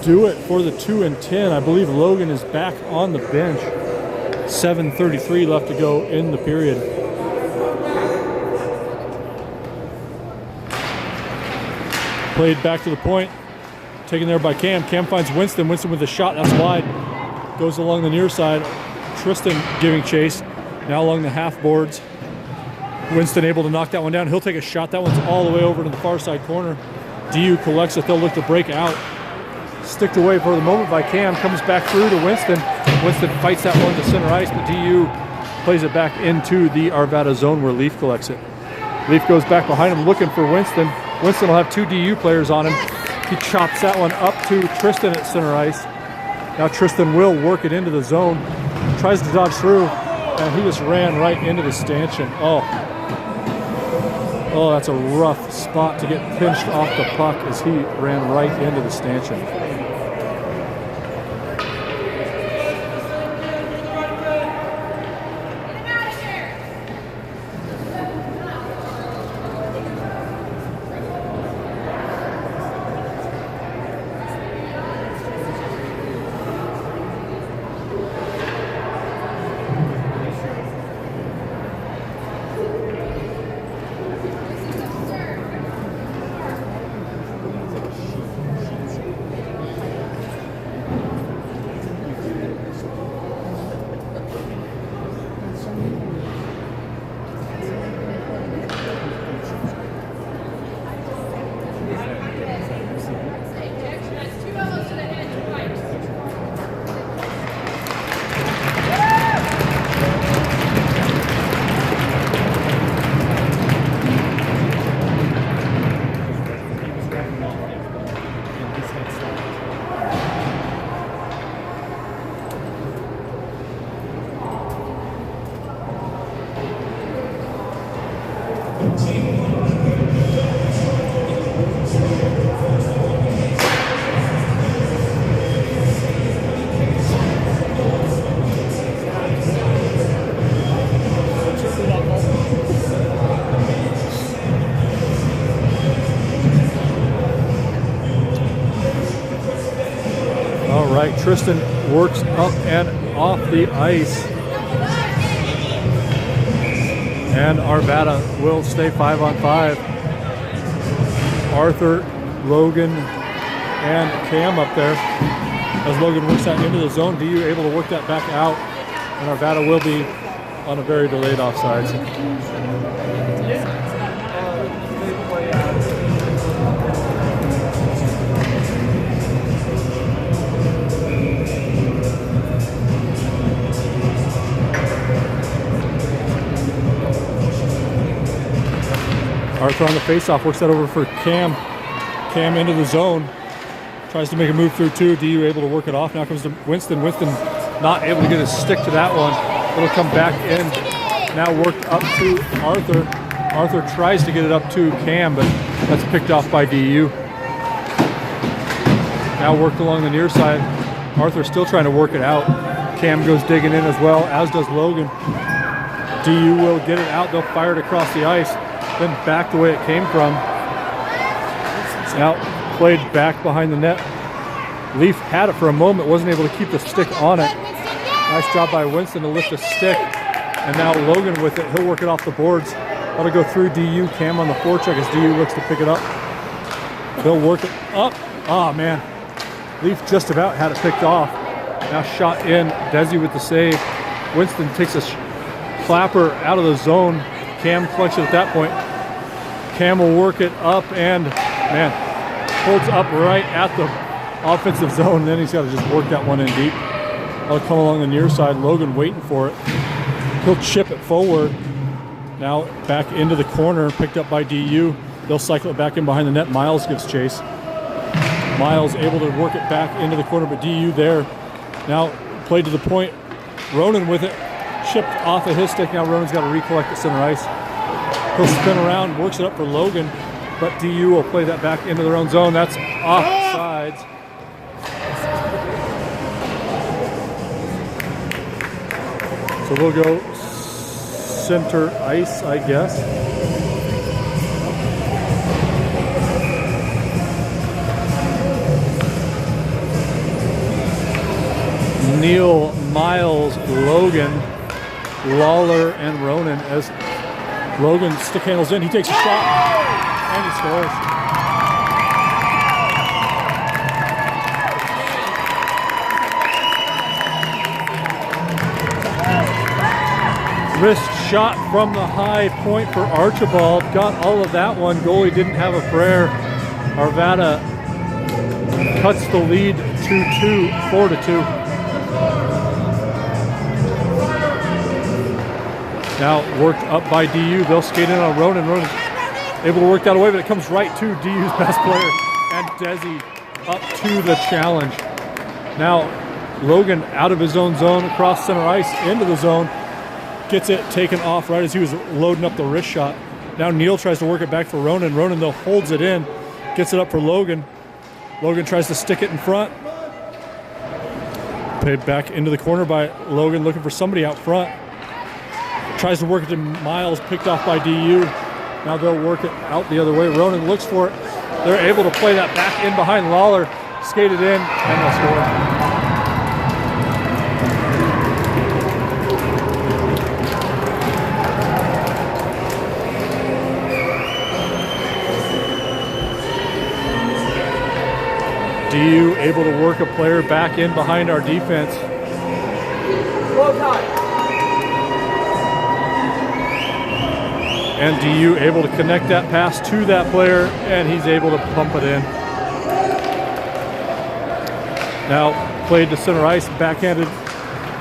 do it for the 2 and 10. I believe Logan is back on the bench. 7:33 left to go in the period. Played back to the point, taken there by Cam. Cam finds Winston. Winston with a shot, that's wide. Goes along the near side. Tristan giving chase. Now along the half boards. Winston able to knock that one down. He'll take a shot. That one's all the way over to the far side corner. DU collects it. They'll look to break out. Sticked away for the moment by Cam. Comes back through to Winston. Winston fights that one to center ice, but DU plays it back into the Arvada zone where Leaf collects it. Leaf goes back behind him looking for Winston. Winston will have 2 DU players on him. He chops that one up to Tristan at center ice. Now Tristan will work it into the zone. Tries to dodge through, and he just ran right into the stanchion. Oh, that's a rough spot to get pinched off the puck as he ran right into the stanchion. Tristan works up and off the ice. And Arvada will stay 5-on-5. Arthur, Logan, and Cam up there. As Logan works that into the zone, DU able to work that back out. And Arvada will be on a very delayed offsides. Arthur on the faceoff, works that over for Cam. Cam into the zone. Tries to make a move through 2. DU able to work it off. Now comes to Winston. Winston not able to get a stick to that one. It'll come back in. Now worked up to Arthur. Arthur tries to get it up to Cam, but that's picked off by DU. Now worked along the near side. Arthur still trying to work it out. Cam goes digging in as well, as does Logan. DU will get it out. They'll fire it across the ice. Then back the way it came from. Now played back behind the net. Leaf had it for a moment, wasn't able to keep the stick on it. Nice job by Winston to lift the stick. And now Logan with it, he'll work it off the boards. That'll go through DU. Cam on the forecheck as DU looks to pick it up. They'll work it up. Ah, man. Leaf just about had it picked off. Now shot in. Desi with the save. Winston takes a clapper out of the zone. Cam collects it at that point. Cam will work it up and, man, holds up right at the offensive zone. Then he's got to just work that one in deep. I'll come along the near side. Logan waiting for it. He'll chip it forward. Now back into the corner, picked up by DU. They'll cycle it back in behind the net. Miles gives chase. Miles able to work it back into the corner, but DU there. Now played to the point. Ronan with it. Chipped off of his stick. Now Ronan's got to recollect at center ice. He'll spin around, works it up for Logan, but DU will play that back into their own zone. That's offsides. So we'll go center ice, I guess. Neil, Miles, Logan, Lawler, and Ronan as Logan stick handles in. He takes a shot and he scores. Wrist shot from the high point for Archibald. Got all of that one. Goalie didn't have a prayer. Arvada cuts the lead to 4-2. Now worked up by DU. They'll skate in on Ronan. Ronan able to work that away, but it comes right to DU's best player. And Desi up to the challenge. Now Logan out of his own zone, across center ice, into the zone. Gets it taken off right as he was loading up the wrist shot. Now Neil tries to work it back for Ronan. Ronan though holds it in. Gets it up for Logan. Logan tries to stick it in front. Played back into the corner by Logan, looking for somebody out front. Tries to work it to Miles, picked off by DU. Now they'll work it out the other way. Ronan looks for it. They're able to play that back in behind Lawler. Skated in, and they'll score. DU able to work a player back in behind our defense. Well done. And DU able to connect that pass to that player, and he's able to pump it in. Now played to center ice, backhanded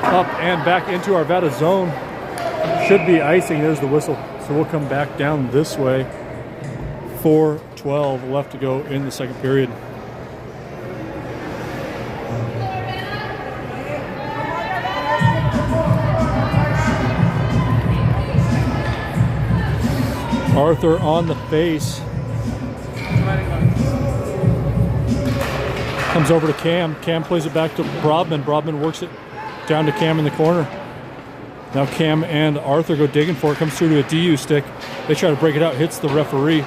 up and back into Arvada zone. Should be icing. There's the whistle. So we'll come back down this way. 4:12 left to go in the second period. Arthur on the face. Comes over to Cam. Cam plays it back to Brobman. Brobman works it down to Cam in the corner. Now Cam and Arthur go digging for it. Comes through to a DU stick. They try to break it out. Hits the referee.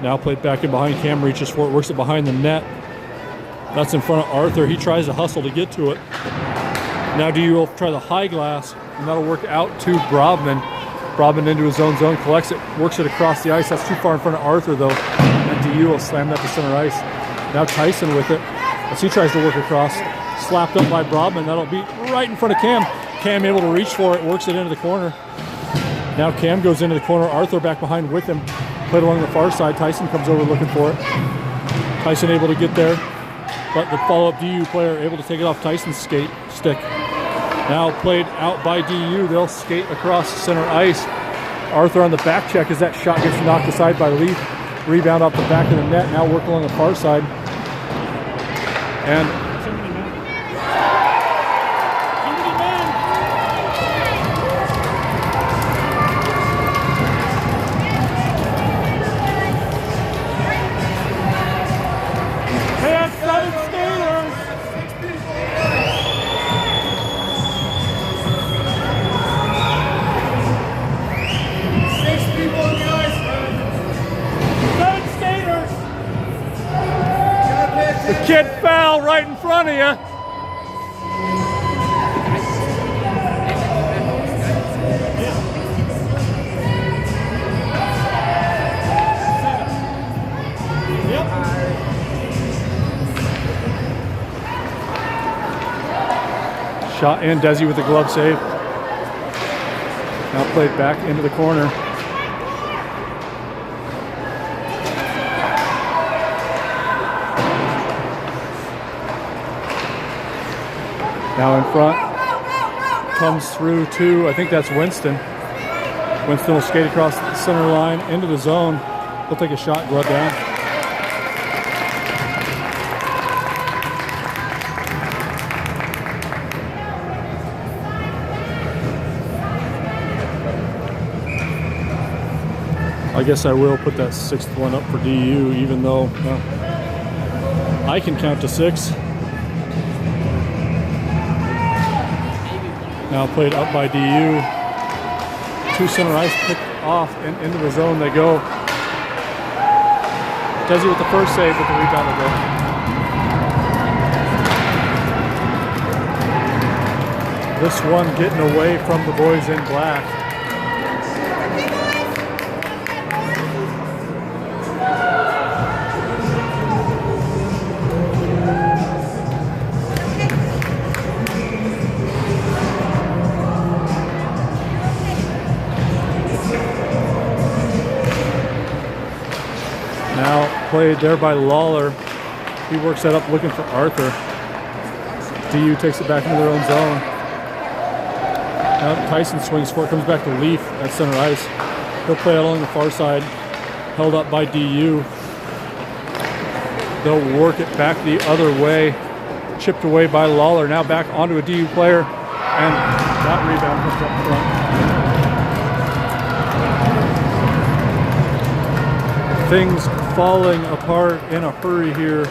Now played back in behind. Cam reaches for it. Works it behind the net. That's in front of Arthur. He tries to hustle to get to it. Now DU will try the high glass. And that'll work out to Brobman. Brobman into his own zone, collects it, works it across the ice. That's too far in front of Arthur though. And DU will slam that to center ice. Now Tyson with it as he tries to work across. Slapped up by Brobman. That'll be right in front of Cam. Cam able to reach for it, works it into the corner. Now Cam goes into the corner. Arthur back behind with him. Played along the far side. Tyson comes over looking for it. Tyson able to get there. But the follow-up DU player able to take it off Tyson's stick. Now played out by DU. They'll skate across center ice. Arthur on the back check as that shot gets knocked aside by Leaf. Rebound off the back of the net. Now work along the far side. And kid fell right in front of you. Shot in, Desi with the glove save. Now played back into the corner. Now in front, comes through to, I think that's Winston. Winston will skate across the center line into the zone. He'll take a shot, glove down. I guess I will put that 6th one up for DU, even though I can count to 6. Now played up by DU. 2 center ice picked off and into the zone they go. Desi with the first save, but the rebound will go. This one getting away from the boys in black. Now played there by Lawler. He works that up looking for Arthur. DU takes it back into their own zone. Now Tyson swings for it, comes back to Leaf at center ice. He'll play out along the far side, held up by DU. They'll work it back the other way, chipped away by Lawler. Now back onto a DU player, and that rebound comes up front. Things falling apart in a hurry here.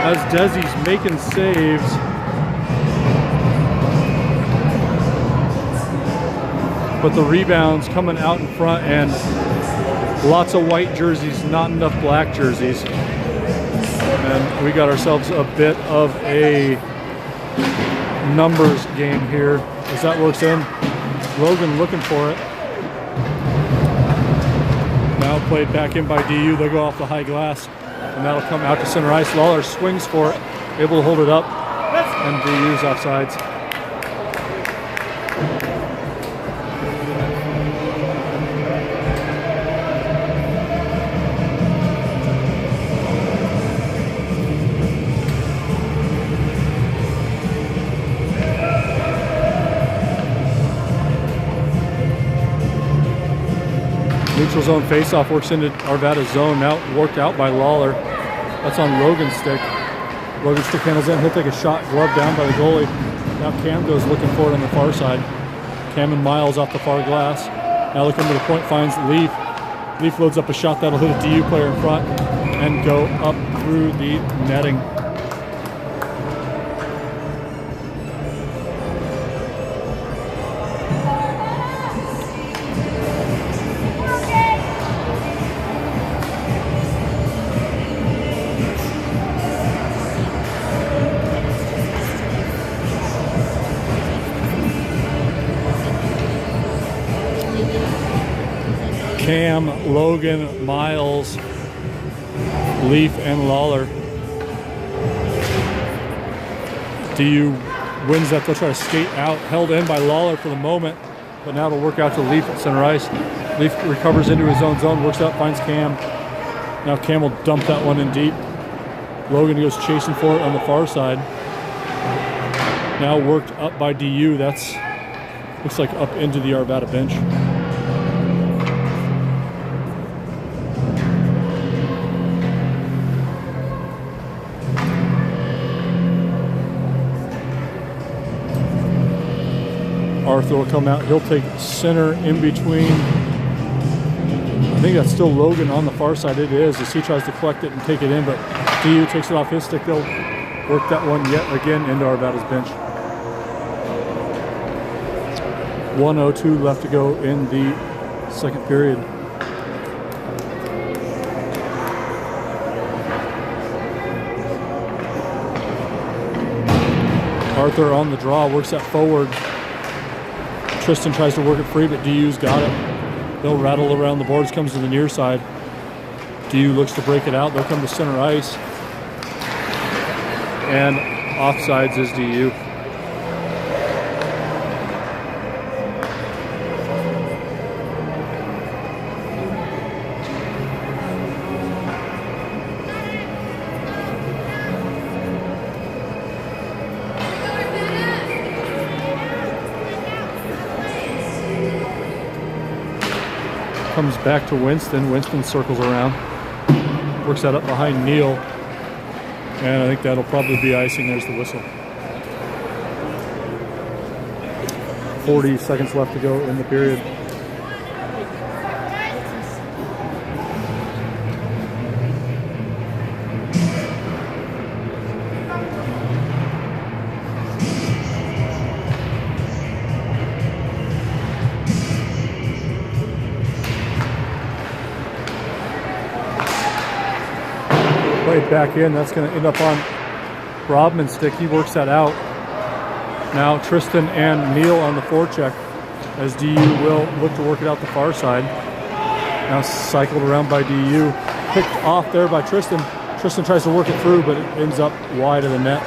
As Desi's making saves. But the rebounds coming out in front, and lots of white jerseys, not enough black jerseys. And we got ourselves a bit of a numbers game here as that works in. Logan looking for it. Now played back in by DU. They'll go off the high glass, and that'll come out to center ice. Lawler swings for it, able to hold it up, and DU's offsides. Neutral zone faceoff works into Arvada's zone. Now worked out by Lawler. That's on Logan's stick. Logan's stick handles in. He'll take a shot, glove down by the goalie. Now Cam goes looking for it on the far side. Cam and Miles off the far glass. Now looking to the point, finds Leaf. Leaf loads up a shot that'll hit a DU player in front and go up through the netting. Cam, Logan, Miles, Leaf, and Lawler. DU wins that. They'll try to skate out. Held in by Lawler for the moment, but now it'll work out to Leaf at center ice. Leaf recovers into his own zone, works out, finds Cam. Now Cam will dump that one in deep. Logan goes chasing for it on the far side. Now worked up by DU. That's looks like up into the Arvada bench. Arthur will come out. He'll take center in between. I think that's still Logan on the far side. It is, as he tries to collect it and take it in, but DU takes it off his stick. They'll work that one yet again into Arvada's bench. 1:02 left to go in the second period. Arthur on the draw, works that forward. Tristan tries to work it free, but DU's got it. They'll rattle around the boards, comes to the near side. DU looks to break it out. They'll come to center ice. And offsides is DU. Comes back to Winston. Winston circles around. Works that up behind Neal. And I think that'll probably be icing. There's the whistle. 40 seconds left to go in the period. Played back in. That's going to end up on Brodman's stick. He works that out. Now Tristan and Neil on the forecheck as DU will look to work it out the far side. Now cycled around by DU. Picked off there by Tristan. Tristan tries to work it through, but it ends up wide of the net.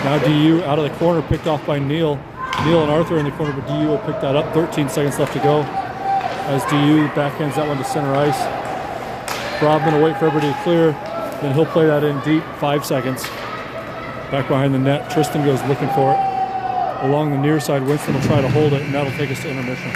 Now DU out of the corner, picked off by Neil. Neil and Arthur in the corner, but DU will pick that up. 13 seconds left to go as DU backhands that one to center ice. Brodman will wait for everybody to clear. Then he'll play that in deep, 5 seconds. Back behind the net, Tristan goes looking for it. Along the near side, Winston will try to hold it, and that'll take us to intermission.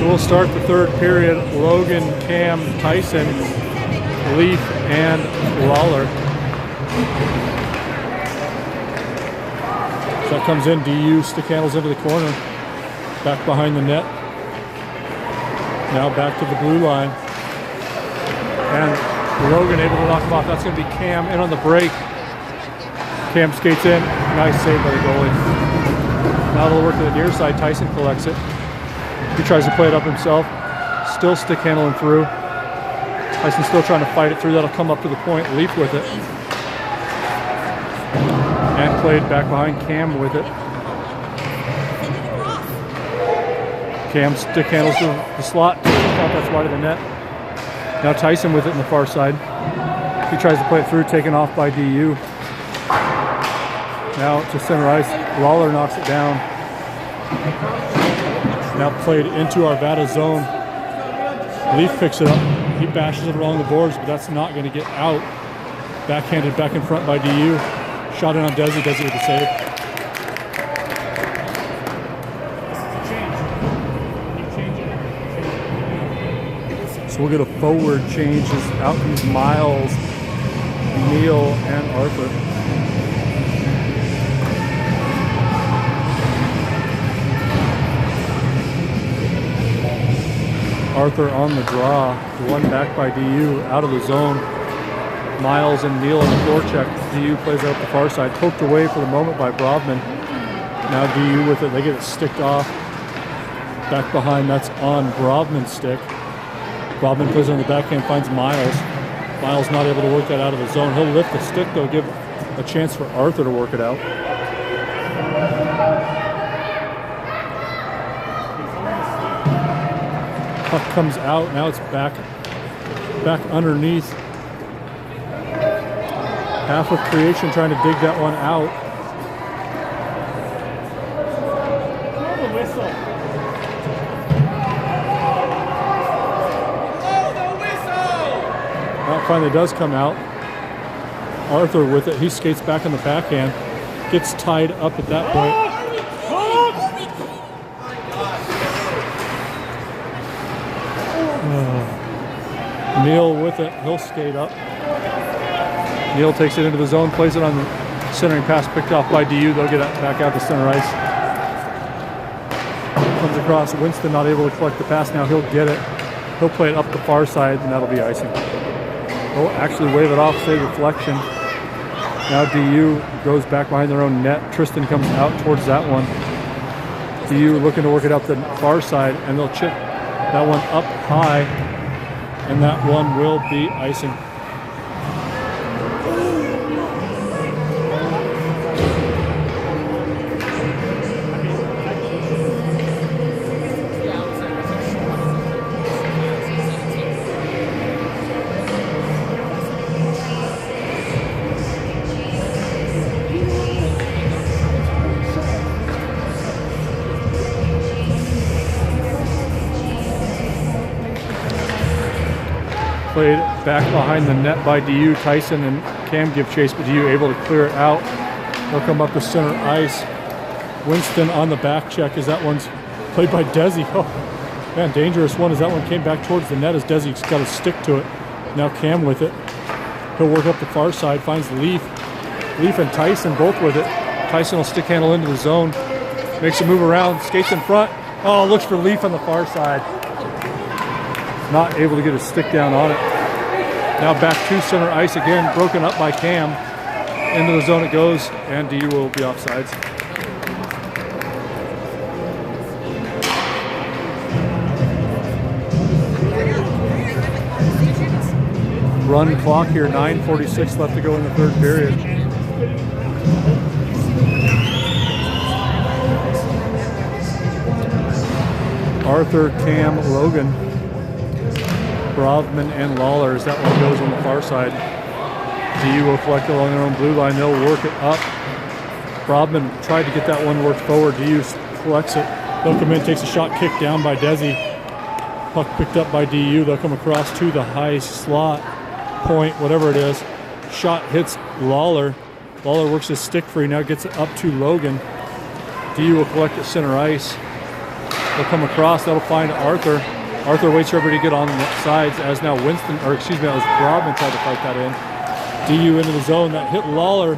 We'll start the third period. Logan, Cam, Tyson, Leaf, and Lawler. Shot comes in, DU stick handles into the corner. Back behind the net. Now back to the blue line. And Logan able to knock him off. That's going to be Cam in on the break. Cam skates in. Nice save by the goalie. Now they'll work to the near side. Tyson collects it. He tries to play it up himself. Still stick handling through. Tyson still trying to fight it through. That'll come up to the point. Leaf with it. And played back behind Cam with it. Cam stick handles the slot. That's wide of the net. Now Tyson with it in the far side. He tries to play it through, taken off by DU. Now to center ice. Lawler knocks it down. Now played into Arvada zone. Leaf picks it up. He bashes it along the boards, but that's not going to get out. Backhanded back in front by DU. Shot in on Desi. Desi with the save. So we'll get a forward change. Out these Miles, Neil, and Arthur. Arthur on the draw, one back by DU, out of the zone. Miles and Neil on the forecheck. DU plays out the far side, poked away for the moment by Brodman. Now DU with it, they get it sticked off. Back behind, that's on Brodman's stick. Brodman plays on the backhand, finds Miles. Miles not able to work that out of the zone. He'll lift the stick though, give a chance for Arthur to work it out. Puck comes out, now it's back underneath. Half of creation trying to dig that one out. That finally does come out. Arthur with it. He skates back on the backhand. Gets tied up at that point. Neil with it. He'll skate up. Neil takes it into the zone, plays it on the centering pass picked off by DU. They'll get it back out to center ice. Comes across. Winston not able to collect the pass. Now he'll get it. He'll play it up the far side, and that'll be icing. He'll actually wave it off, say deflection. Now DU goes back behind their own net. Tristan comes out towards that one. DU looking to work it up the far side, and they'll chip that one up high, and that one will be icing. Played back behind the net by DU. Tyson and Cam give chase, but DU able to clear it out. They'll come up to center ice. Winston on the back check as that one's played by Desi. Oh, man, dangerous one as that one came back towards the net as Desi's got to stick to it. Now Cam with it. He'll work up the far side, finds Leaf. Leaf and Tyson both with it. Tyson will stick handle into the zone. Makes a move around, skates in front. Oh, looks for Leaf on the far side. Not able to get a stick down on it. Now back to center ice again, broken up by Cam. Into the zone it goes, and DU will be offsides. Run clock here, 9:46 left to go in the third period. Arthur, Cam, Logan, Brovman, and Lawler as that one goes on the far side. DU will collect it along their own blue line. They'll work it up. Brovman tried to get that one worked forward. DU collects it. They'll come in, takes a shot, kicked down by Desi. Puck picked up by DU. They'll come across to the high slot point, whatever it is. Shot hits Lawler. Lawler works his stick free, now gets it up to Logan. DU will collect at center ice. They'll come across, that'll find Arthur. Arthur waits for everybody to get on the sides as now Winston, or excuse me, as Brodman tried to fight that in. DU into the zone, that hit Lawler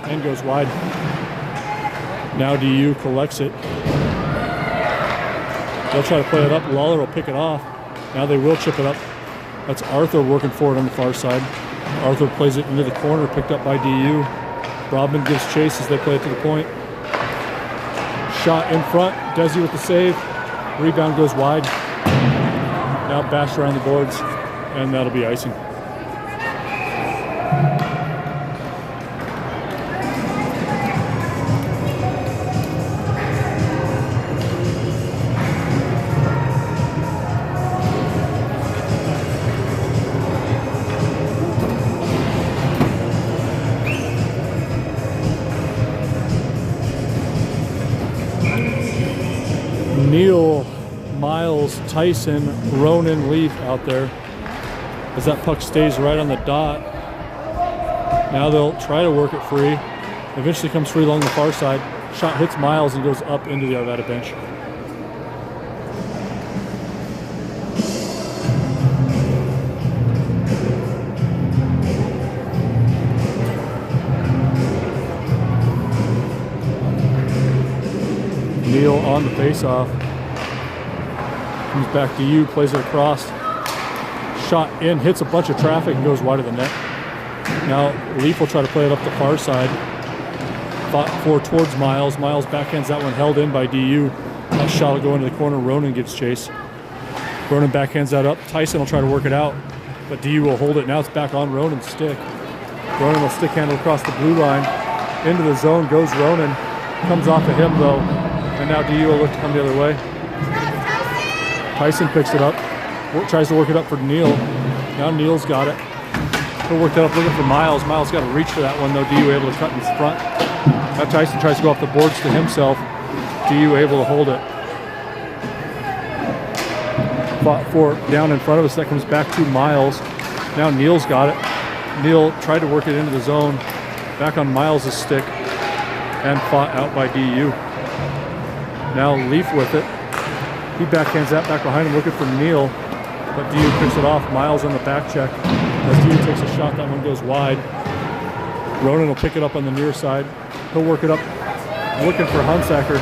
and goes wide. Now DU collects it. They'll try to play it up. Lawler will pick it off. Now they will chip it up. That's Arthur working forward on the far side. Arthur plays it into the corner, picked up by DU. Brodman gives chase as they play it to the point. Shot in front, Desi with the save. Rebound goes wide. Now bashed around the boards, and that'll be icing. Neil, Miles, Tyson, Ronan, Leaf out there as that puck stays right on the dot. Now they'll try to work it free. Eventually comes free along the far side. Shot hits Miles and goes up into the Arvada bench. Neil on the face-off. Comes back to you, plays it across. Shot in, hits a bunch of traffic and goes wide of the net. Now Leaf will try to play it up the far side. Fought forward towards Miles. Miles backhands that one, held in by DU. That shot will go into the corner. Ronan gives chase. Ronan backhands that up. Tyson will try to work it out, but DU will hold it. Now it's back on Ronan's stick. Ronan will stick handle across the blue line. Into the zone goes Ronan. Comes off of him though. And now DU will look to come the other way. Tyson picks it up. Tries to work it up for Neil. Now Neil's got it. He'll work that up looking for Miles. Miles got to reach for that one though. DU able to cut in front. Now Tyson tries to go off the boards to himself. DU able to hold it. fought for down in front of us. That comes back to Miles. Now Neil's got it. Neil tried to work it into the zone. Back on Miles' stick and fought out by DU. Now Leaf with it. He backhands that back behind him looking for Neil, but DU picks it off. Miles on the back check. As DU takes a shot, that one goes wide. Ronan will pick it up on the near side. He'll work it up looking for Hunsaker.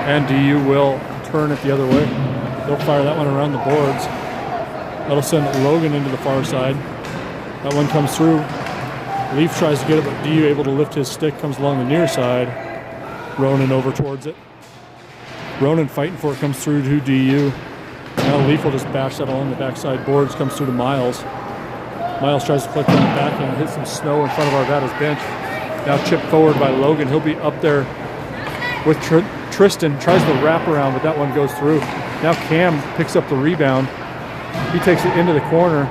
And DU will turn it the other way. They'll fire that one around the boards. That'll send Logan into the far side. That one comes through. Leaf tries to get it, but DU able to lift his stick, comes along the near side. Ronan over towards it. Ronan fighting for it, comes through to DU. Now Leaf will just bash that along the backside boards, comes through to Miles. Miles tries to collect on the back and hits some snow in front of Arvada's bench. Now chipped forward by Logan. He'll be up there with Tristan, tries the wrap around, but that one goes through. Now Cam picks up the rebound. He takes it into the corner,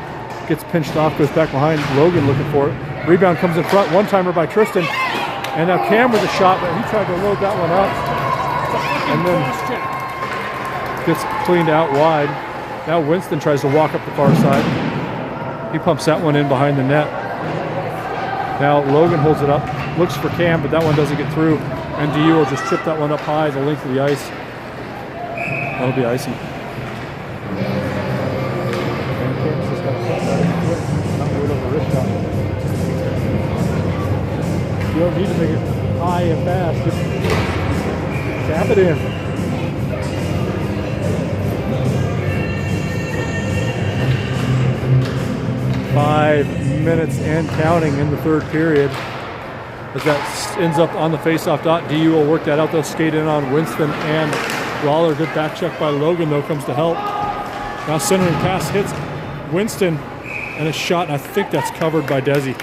gets pinched off, goes back behind. Logan looking for it. Rebound comes in front, one-timer by Tristan. And now Cam with a shot, but he tried to load that one up. And then gets cleaned out wide. Now Winston tries to walk up the far side. He pumps that one in behind the net. Now Logan holds it up, looks for Cam, but that one doesn't get through. And DU will just chip that one up high the length of the ice. That'll be icy. And Cam's just got to put that in quick, not do it over wrist shot. You don't need to make it high and fast, just tap it in. Five minutes and counting in the third period. As that ends up on the face-off dot, DU will work that out. They'll skate in on Winston and Lawler. Good back check by Logan, though, comes to help. Now centering pass hits Winston, and a shot, and I think that's covered by Desi.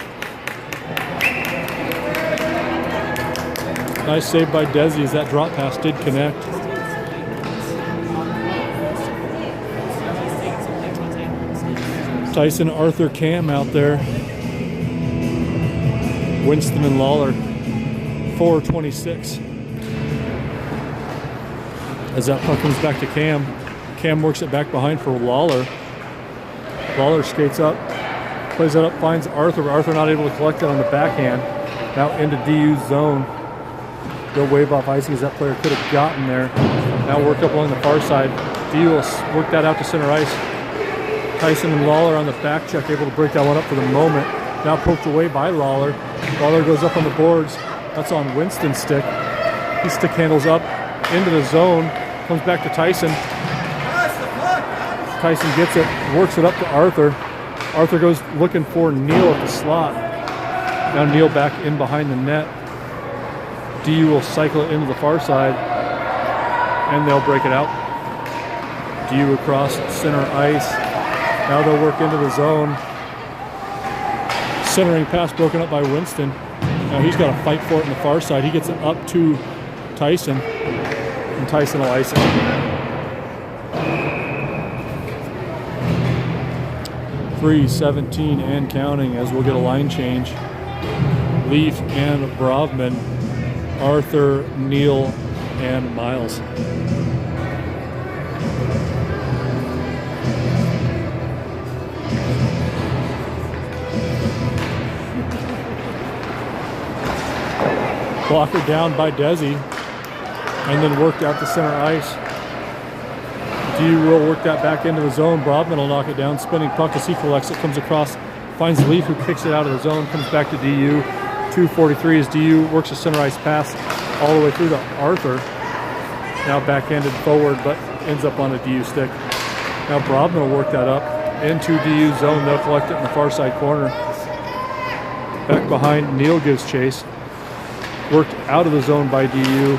Nice save by Desi as that drop pass did connect. Tyson, Arthur, Cam out there. Winston and Lawler, 4:26. As that puck comes back to Cam. Cam works it back behind for Lawler. Lawler skates up, plays it up, finds Arthur, but Arthur not able to collect it on the backhand. Now into DU's zone. They'll wave off icing as that player could have gotten there. Now worked up along the far side. DU will work that out to center ice. Tyson and Lawler on the back check, able to break that one up for the moment. Now poked away by Lawler. Lawler goes up on the boards. That's on Winston's stick. He stick handles up into the zone. Comes back to Tyson. Tyson gets it, works it up to Arthur. Arthur goes looking for Neil at the slot. Now Neil back in behind the net. DU will cycle it into the far side, and they'll break it out. DU across center ice. Now they'll work into the zone. Centering pass broken up by Winston. Now he's got to fight for it in the far side. He gets it up to Tyson, and Tyson will ice it. .3:17 and counting as we'll get a line change. Leaf and Brovman, Arthur, Neil, and Miles. Blocker down by Desi, and then worked out to center ice. DU will work that back into the zone. Brodman will knock it down. Spinning puck as he collects it, comes across, finds Leaf, who kicks it out of the zone, comes back to DU. 2:43 as DU works a center ice pass all the way through to Arthur. Now backhanded forward, but ends up on a DU stick. Now Brodman will work that up into DU zone. They'll collect it in the far side corner. Back behind, Neil gives chase. Worked out of the zone by DU.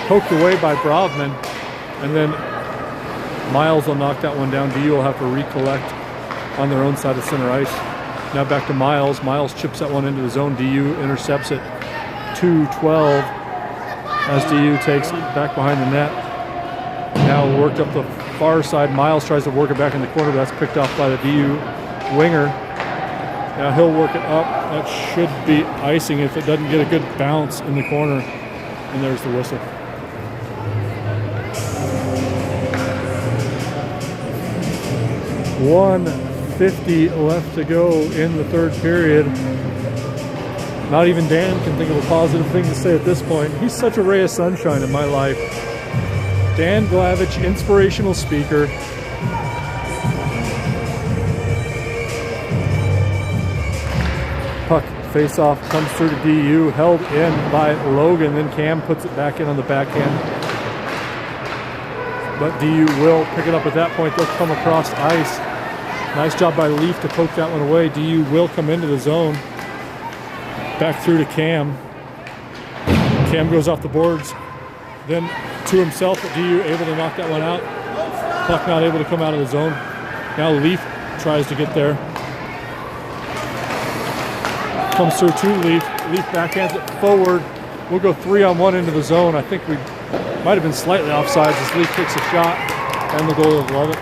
Poked away by Brodman, and then Miles will knock that one down. DU will have to recollect on their own side of center ice. Now back to Miles. Miles chips that one into the zone. DU intercepts it. 2:12 as DU takes it back behind the net. Now worked up the far side. Miles tries to work it back in the corner, but that's picked off by the DU winger. Now he'll work it up. That should be icing if it doesn't get a good bounce in the corner. And there's the whistle. 1:50 left to go in the third period. Not even Dan can think of a positive thing to say at this point. He's such a ray of sunshine in my life. Dan Glavich, inspirational speaker. Puck face-off comes through to DU, held in by Logan. Then Cam puts it back in on the backhand. But DU will pick it up at that point. They'll come across ice. Nice job by Leaf to poke that one away. DU will come into the zone. Back through to Cam. Cam goes off the boards. Then to himself, but DU able to knock that one out. Puck not able to come out of the zone. Now Leaf tries to get there. Comes through to Leaf. Leaf backhands it forward. We'll go 3-on-1 into the zone. I think we might have been slightly offsides as Leaf takes a shot and the goalie will glove it.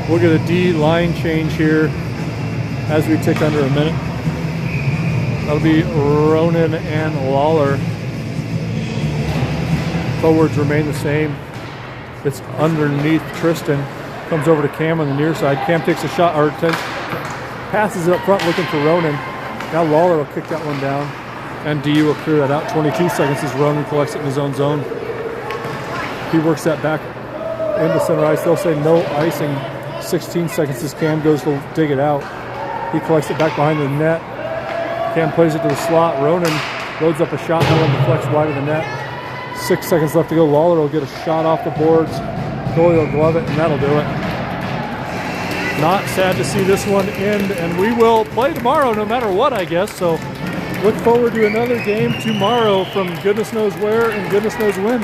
We'll get a D line change here as we tick under a minute. That'll be Ronan and Lawler. Forwards remain the same. It's underneath Tristan. Comes over to Cam on the near side. Cam takes a shot, or passes it up front looking for Ronan. Now Lawler will kick that one down. And DU will clear that out. 22 seconds as Ronan collects it in his own zone. He works that back into center ice. They'll say no icing. 16 seconds as Cam goes to dig it out. He collects it back behind the net. Cam plays it to the slot. Ronan loads up a shot. That one deflects wide of the net. 6 seconds left to go. Lawler will get a shot off the boards. Goalie will glove it, and that'll do it. Not sad to see this one end, and we will play tomorrow no matter what, I guess. So look forward to another game tomorrow from goodness knows where and goodness knows when.